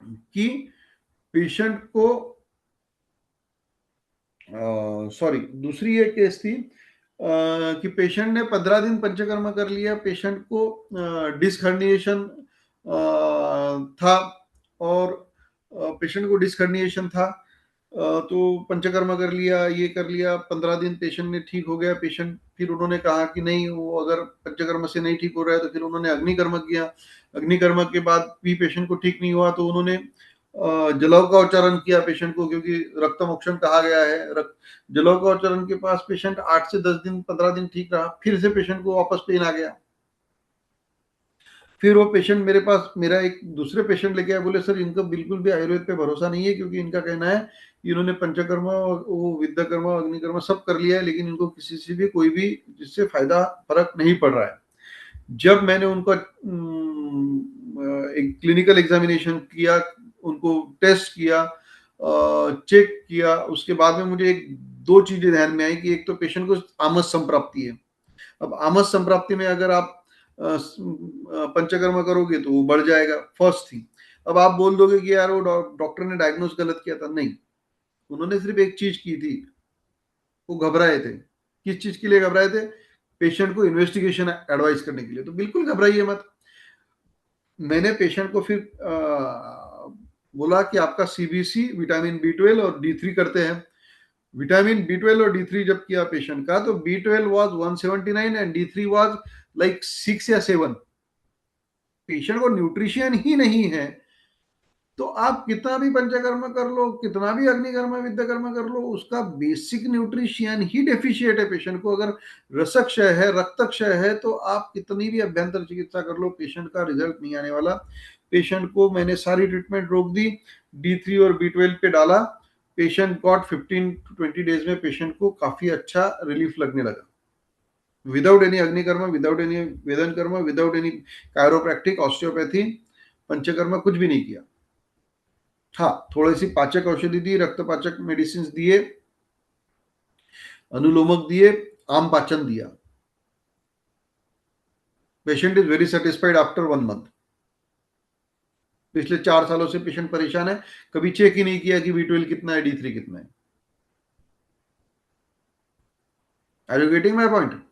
कि पेशेंट को दूसरी एक केस थी कि पेशेंट ने 15 दिन पंचकर्म कर लिया, पेशेंट को डिस्क हर्निएशन था, और पेशेंट को डिस्क हर्निएशन था, तो पंचकर्म कर लिया, ये कर लिया, 15 दिन पेशेंट ने ठीक हो गया। पेशेंट फिर उन्होंने कहा कि नहीं, वो अगर पंचकर्म से नहीं ठीक हो रहा है तो फिर उन्होंने अग्निकर्म किया। अग्निकर्म के बाद भी पेशेंट को ठीक नहीं हुआ, तो उन्होंने जलौ का उच्चारण किया पेशेंट को, क्योंकि रक्त मोक्षण कहा गया है। जलौ का उच्चारण के पास पेशेंट 8 से 10 दिन 15 दिन ठीक रहा, फिर से पेशेंट को वापस पेन आ गया। फिर वो पेशेंट मेरे पास, मेरा एक दूसरे पेशेंट लेके आए, बोले सर इनको बिल्कुल भी आयुर्वेद पे भरोसा नहीं है, क्योंकि इनका कहना है इन्होंने पंचकर्म, वो विद्याकर्म, अग्निकर्म सब कर लिया है, लेकिन इनको किसी से भी कोई भी जिससे फायदा फर्क नहीं पड़ रहा है। जब मैंने उनका एक क्लिनिकल एग्जामिनेशन किया, उनको टेस्ट किया, चेक किया, उसके बाद में मुझे एक 2 चीजें ध्यान में आई कि एक तो पेशेंट को आमस संप्राप्ति है। अब आमस संप्राप्ति में अगर आप पंचकर्म करोगे तो वो बढ़ जाएगा, फर्स्ट थिंग। अब आप बोल दोगे कि यार वो डॉक्टर ने डायग्नोज गलत किया था, नहीं, उन्होंने सिर्फ एक चीज की थी, वो घबराए थे। किस चीज के लिए घबराए थे? पेशेंट को इन्वेस्टिगेशन एडवाइस करने के लिए। तो बिल्कुल घबराइए मत। मैंने पेशेंट को फिर बोला कि आपका सीबीसी विटामिन B12 और D3 करते हैं। विटामिन B12 और D3 जब किया पेशेंट का, तो B12 was 179 and D3 was like 6 या 7। पेशेंट को न्यूट्रिशन ही नहीं है, तो आप कितना भी पंचकर्म कर लो, कितना भी अग्निकर्म विद्याकर्म कर लो, उसका बेसिक न्यूट्रिशन ही डेफिशिएट है। पेशेंट को अगर रसक क्षय है, रक्त क्षय है, तो आप कितनी भी अभ्यंतर चिकित्सा कर लो, पेशेंट का रिजल्ट नहीं आने वाला। पेशेंट को मैंने सारी ट्रीटमेंट रोक दी, D3 और B12 पे डाला। पेशेंट गॉट 15 to 20 डेज में पेशेंट को काफी अच्छा रिलीफ लगने लगा, विदाउट एनी अग्निकर्म, विदाउट एनी वेदन कर्म, without any chiropractic, osteopathy, panchakarma कुछ भी नहीं किया। हाँ, थोड़ी सी पाचक औषधि दी, रक्त पाचक मेडिसिन दिए, अनुलोमक दिए, आम पाचन दिया। Patient is very satisfied after 1 month. पिछले 4 सालों से पेशेंट परेशान है, कभी चेक ही नहीं किया कि B12 कितना है, D3 कितना है। Are you getting my point?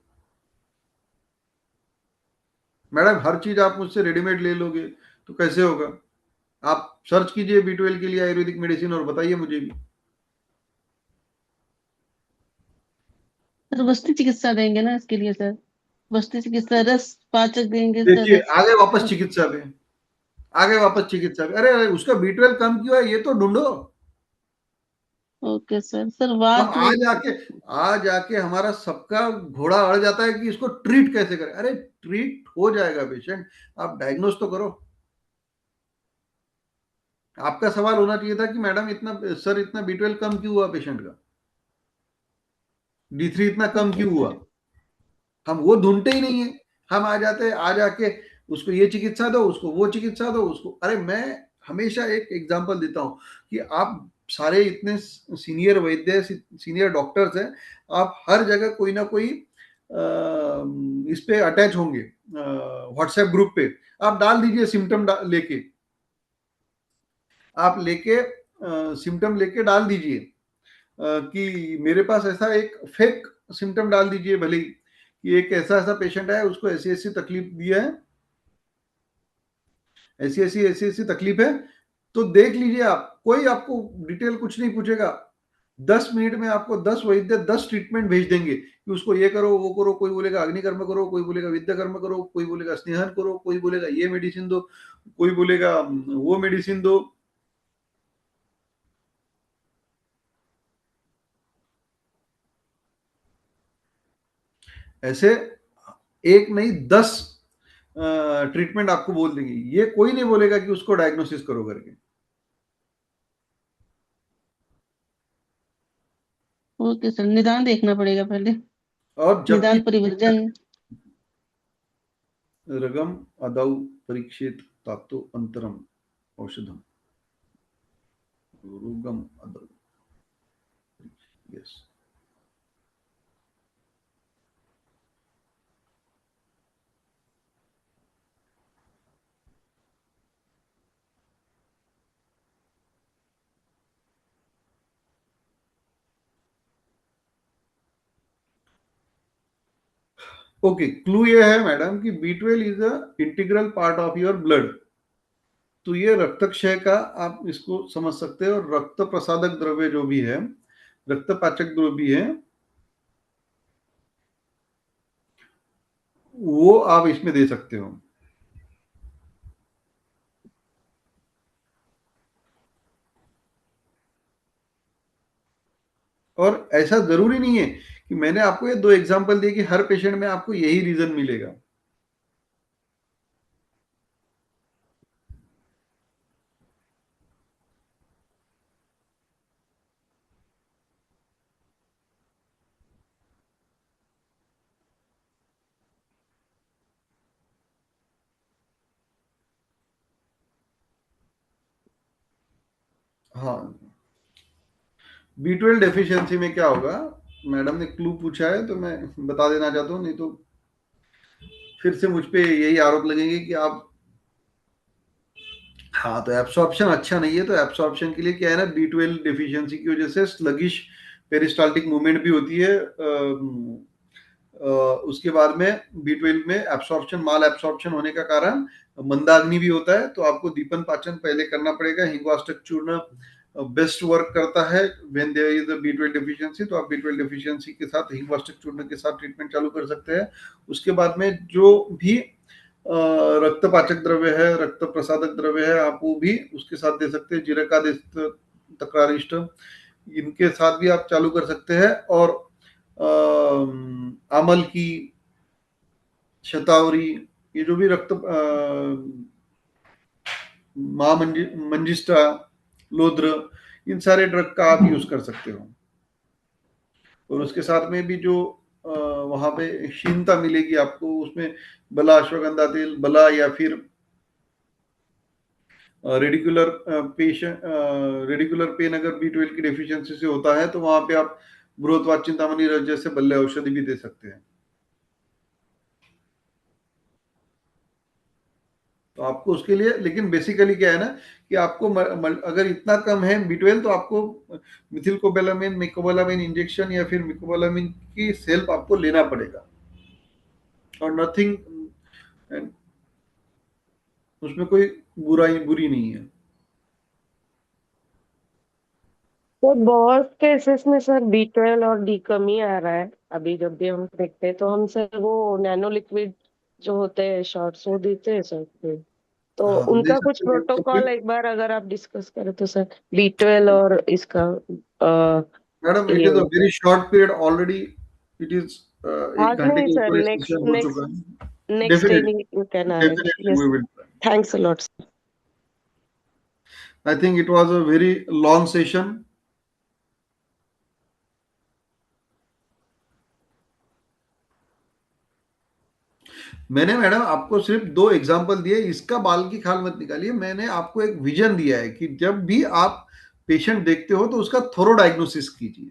Madam, हर चीज आप मुझसे रेडीमेड ले लोगे तो कैसे होगा? आप सर्च कीजिए B12 के लिए आयुर्वेदिक मेडिसिन और बताइए मुझे भी। सर वस्तु चिकित्सा देंगे ना इसके लिए? सर वस्तु चिकित्सा रस पाचक देंगे देखिए, सर। आगे वापस चिकित्सा पे, आगे वापस चिकित्सा पे। अरे उसका B12 कम क्यों है, ये तो ढूंढो। Okay sir. सर हम वात आज आके हमारा सबका घोड़ा अड़ जाता है कि इसको ट्रीट कैसे करें। अरे ट्रीट हो जाएगा पेशेंट, आप डायग्नोज तो करो। आपका सवाल होना चाहिए था कि मैडम इतना, सर इतना B12 कम क्यों हुआ पेशेंट का, D3 इतना कम क्यों हुआ। हम वो ढूंढते ही नहीं है, हम आ जाते हैं, आ जाके उसको ये चिकित्सा दो, उसको वो चिकित्सा दो, उसको। अरे मैं हमेशा एक एग्जांपल देता हूं कि आप सारे इतने सीनियर वैद्य, सीनियर डॉक्टर्स हैं, आप हर जगह कोई ना कोई इस पे अटैच होंगे व्हाट्सएप ग्रुप पे, आप डाल दीजिए सिम्टम लेके, आप लेके सिम्टम लेके डाल दीजिए कि मेरे पास ऐसा एक फेक सिम्टम डाल दीजिए भले ही, कि एक ऐसा ऐसा पेशेंट है, उसको ऐसी ऐसी तकलीफ दिया है, ऐसी तकलीफ है, तो देख लीजिए आप, कोई आपको डिटेल कुछ नहीं पूछेगा, 10 मिनट में आपको 10 वैद्य 10 ट्रीटमेंट भेज देंगे कि उसको ये करो वो करो, कोई बोलेगा अग्निकर्म करो, कोई बोलेगा विद्याकर्म करो, कोई बोलेगा स्नेहन करो, कोई बोलेगा ये मेडिसिन दो, कोई बोलेगा वो मेडिसिन दो। ऐसे एक नहीं 10 ट्रीटमेंट आपको बोल देंगे, ये कोई नहीं बोलेगा कि उसको डायग्नोसिस करो करके। ओके सर, निदान देखना पड़ेगा पहले, और निदान जबकि परिवर्जन। रगम अदौ परीक्षित तातो अंतरम औषधम रुगम अदौ, यस। ओके, क्लू ये है मैडम कि B12 is a integral part of your blood, तो ये रक्तक्षय का आप इसको समझ सकते हैं, और रक्त प्रसादक द्रव्य जो भी है, रक्त पाचक द्रव्य भी है, वो आप इसमें दे सकते हो। और ऐसा जरूरी नहीं है कि मैंने आपको ये 2 एग्जांपल दिए कि हर पेशेंट में आपको यही रीजन मिलेगा। हाँ, B12 डेफिशिएंसी में क्या होगा, मैडम ने क्लू पूछा है तो मैं बता देना चाहता हूँ, नहीं तो फिर से मुझ पे यही आरोप लगेंगे कि आप, हाँ, तो एब्सॉर्प्शन अच्छा नहीं है, तो एब्सॉर्प्शन के लिए क्या है ना, B12 डेफिशिएंसी की वजह से स्लगिश पेरिस्टाल्टिक मूवमेंट भी होती है। उसके बाद में B12 में एब्सॉर्प्शन, माल एब्सॉर्प्शन होने का कारण मंदाग्नि भी होता है, तो आपको दीपन पाचन पहले करना पड़ेगा। हिंगवाष्टक चूर्ण बेस्ट वर्क करता है when there is a B12 deficiency, तो आप B12 डेफिशिएंसी के साथ हिंगवाष्टक चूर्ण के साथ ट्रीटमेंट चालू कर सकते हैं। उसके बाद में जो भी रक्त पाचक द्रव्य है, रक्त प्रसादक द्रव्य है, आप वो भी उसके साथ दे सकते हैं। जीरकादेश तक्रारिष्ट, इनके साथ भी आप चालू कर सकते हैं। और आमल की, शतावरी, ये जो भी रक्त मंजिष्ठा, लोद्र, इन सारे ड्रग का आप यूज कर सकते हो। और उसके साथ में भी जो वहां पे क्षीणता मिलेगी आपको, उसमें बला अश्वगंधा तेल, बला या फिर रेडिकुलर रेडिकुलर पेन अगर B12 की डेफिशिएंसी से होता है, तो वहां पे आप ब्रोथवाच चिंतामणि रस जैसे बल्ले औषधि भी दे सकते हैं। तो आपको उसके लिए, लेकिन बेसिकली क्या है ना कि आपको अगर इतना कम है B12, तो आपको मिथिलकोबैलामिन, मिकोबैलामिन इंजेक्शन या फिर मिकोबैलामिन की सेल्फ आपको लेना पड़ेगा, और नथिंग, उसमें कोई बुरी नहीं है। तो बहुत केसेस में सर B12 और डी कमी आ रहा है। अभी जब भी हम देखते हैं तो हम सर वो नैनो लिक्विड जो होते हैं शॉर्ट्स वो देते हैं सर फिर। तो हाँ, दे उनका कुछ सकते हैं, तो प्रोटोकॉल फिर एक बार अगर आप डिस्कस करें तो सर B12 और इसका मैडम, इट ये is a very short period already, it is एक आज घंटे नहीं के सर, ऊपर नेक्स्ट सेशन हो नेक्स्ट चुका है। Next day definitely, you can arrange. Definitely yes, we will. Thanks a lot. I think it was a very long session. मैंने मैडम आपको सिर्फ 2 एग्जांपल दिए, इसका बाल की खाल मत निकालिए। मैंने आपको एक विजन दिया है कि जब भी आप पेशेंट देखते हो तो उसका थोरो डायग्नोसिस कीजिए।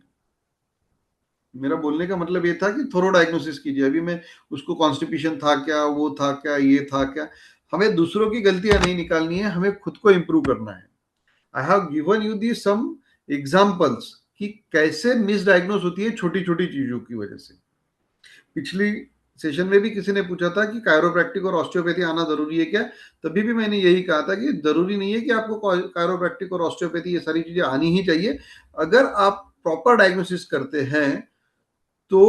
मेरा बोलने का मतलब ये था कि थोरो डायग्नोसिस कीजिए। अभी मैं उसको कॉन्स्टिपेशन था क्या, वो था क्या, ये था क्या। हमें दूसरों की गलतियां नहीं निकालनी है, हमें खुद को इम्प्रूव करना है। I have given you the some examples कि कैसे मिसडायग्नोस होती है छोटी छोटी चीजों की वजह से। पिछली सेशन में भी किसी ने पूछा था कि कायरोप्रैक्टिक और ऑस्टियोपैथी आना जरूरी है क्या। तभी भी मैंने यही कहा था कि जरूरी नहीं है कि आपको कायरोप्रैक्टिक और ऑस्टियोपैथी ये सारी चीजें आनी ही चाहिए। अगर आप प्रॉपर डायग्नोसिस करते हैं तो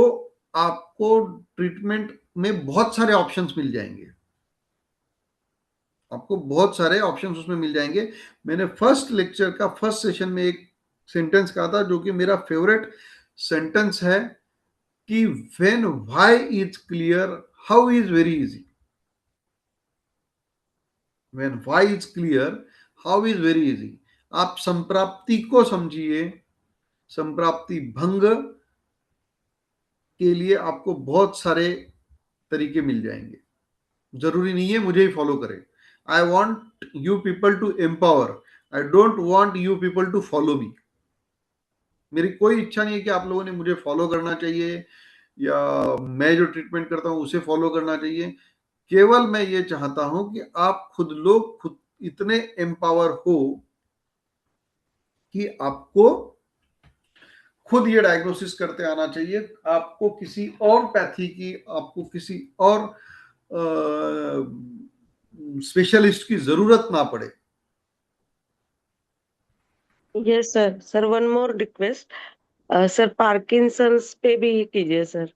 आपको ट्रीटमेंट में बहुत सारे ऑप्शंस मिल जाएंगे। आपको बहुत सारे ऑप्शंस उसमें मिल जाएंगे। मैंने फर्स्ट लेक्चर का फर्स्ट सेशन में एक सेंटेंस कहा था जो कि मेरा फेवरेट सेंटेंस है कि when why is clear how is very easy. When why is clear how is very easy. आप संप्राप्ति को समझिए। संप्राप्ति भंग के लिए आपको बहुत सारे तरीके मिल जाएंगे। जरूरी नहीं है मुझे ही फॉलो करें। I want you people to empower. I don't want you people to follow me. मेरी कोई इच्छा नहीं है कि आप लोगों ने मुझे फॉलो करना चाहिए या मैं जो ट्रीटमेंट करता हूं उसे फॉलो करना चाहिए। केवल मैं ये चाहता हूं कि आप खुद लोग खुद इतने एम्पावर हो कि आपको खुद ये डायग्नोसिस करते आना चाहिए। आपको किसी और पैथी की, आपको किसी और स्पेशलिस्ट की जरूरत ना पड़े। Yes sir. Sir one more request, sir Parkinson's पे भी कीजिए sir,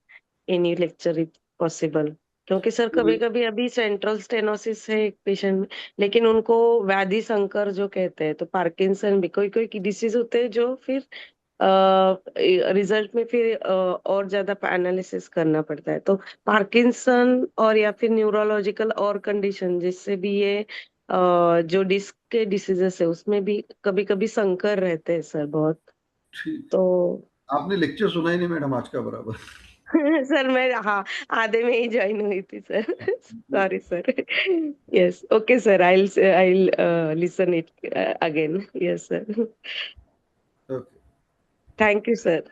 any lecture if possible. क्योंकि सर कभी कभी अभी सेंट्रल स्टेनोसिस है एक पेशेंट में, लेकिन उनको व्याधि संकर जो कहते हैं, तो पार्किंसन भी कोई कोई डिसीज होते हैं जो फिर रिजल्ट में फिर और ज्यादा एनालिसिस करना पड़ता है। तो पार्किंसन और या फिर न्यूरोलॉजिकल और कंडीशन जिससे भी ये जो डिस्क के डिसीजेस है उसमें भी कभी कभी संकर रहते हैं सर बहुत। ठीक। तो आपने लेक्चर सुना ही नहीं मैडम आज का बराबर। सर मैं हाँ आधे में ही ज्वाइन हुई थी sir. Sorry sir. Yes okay sir, I listen it again. Yes sir. Okay. Thank you sir.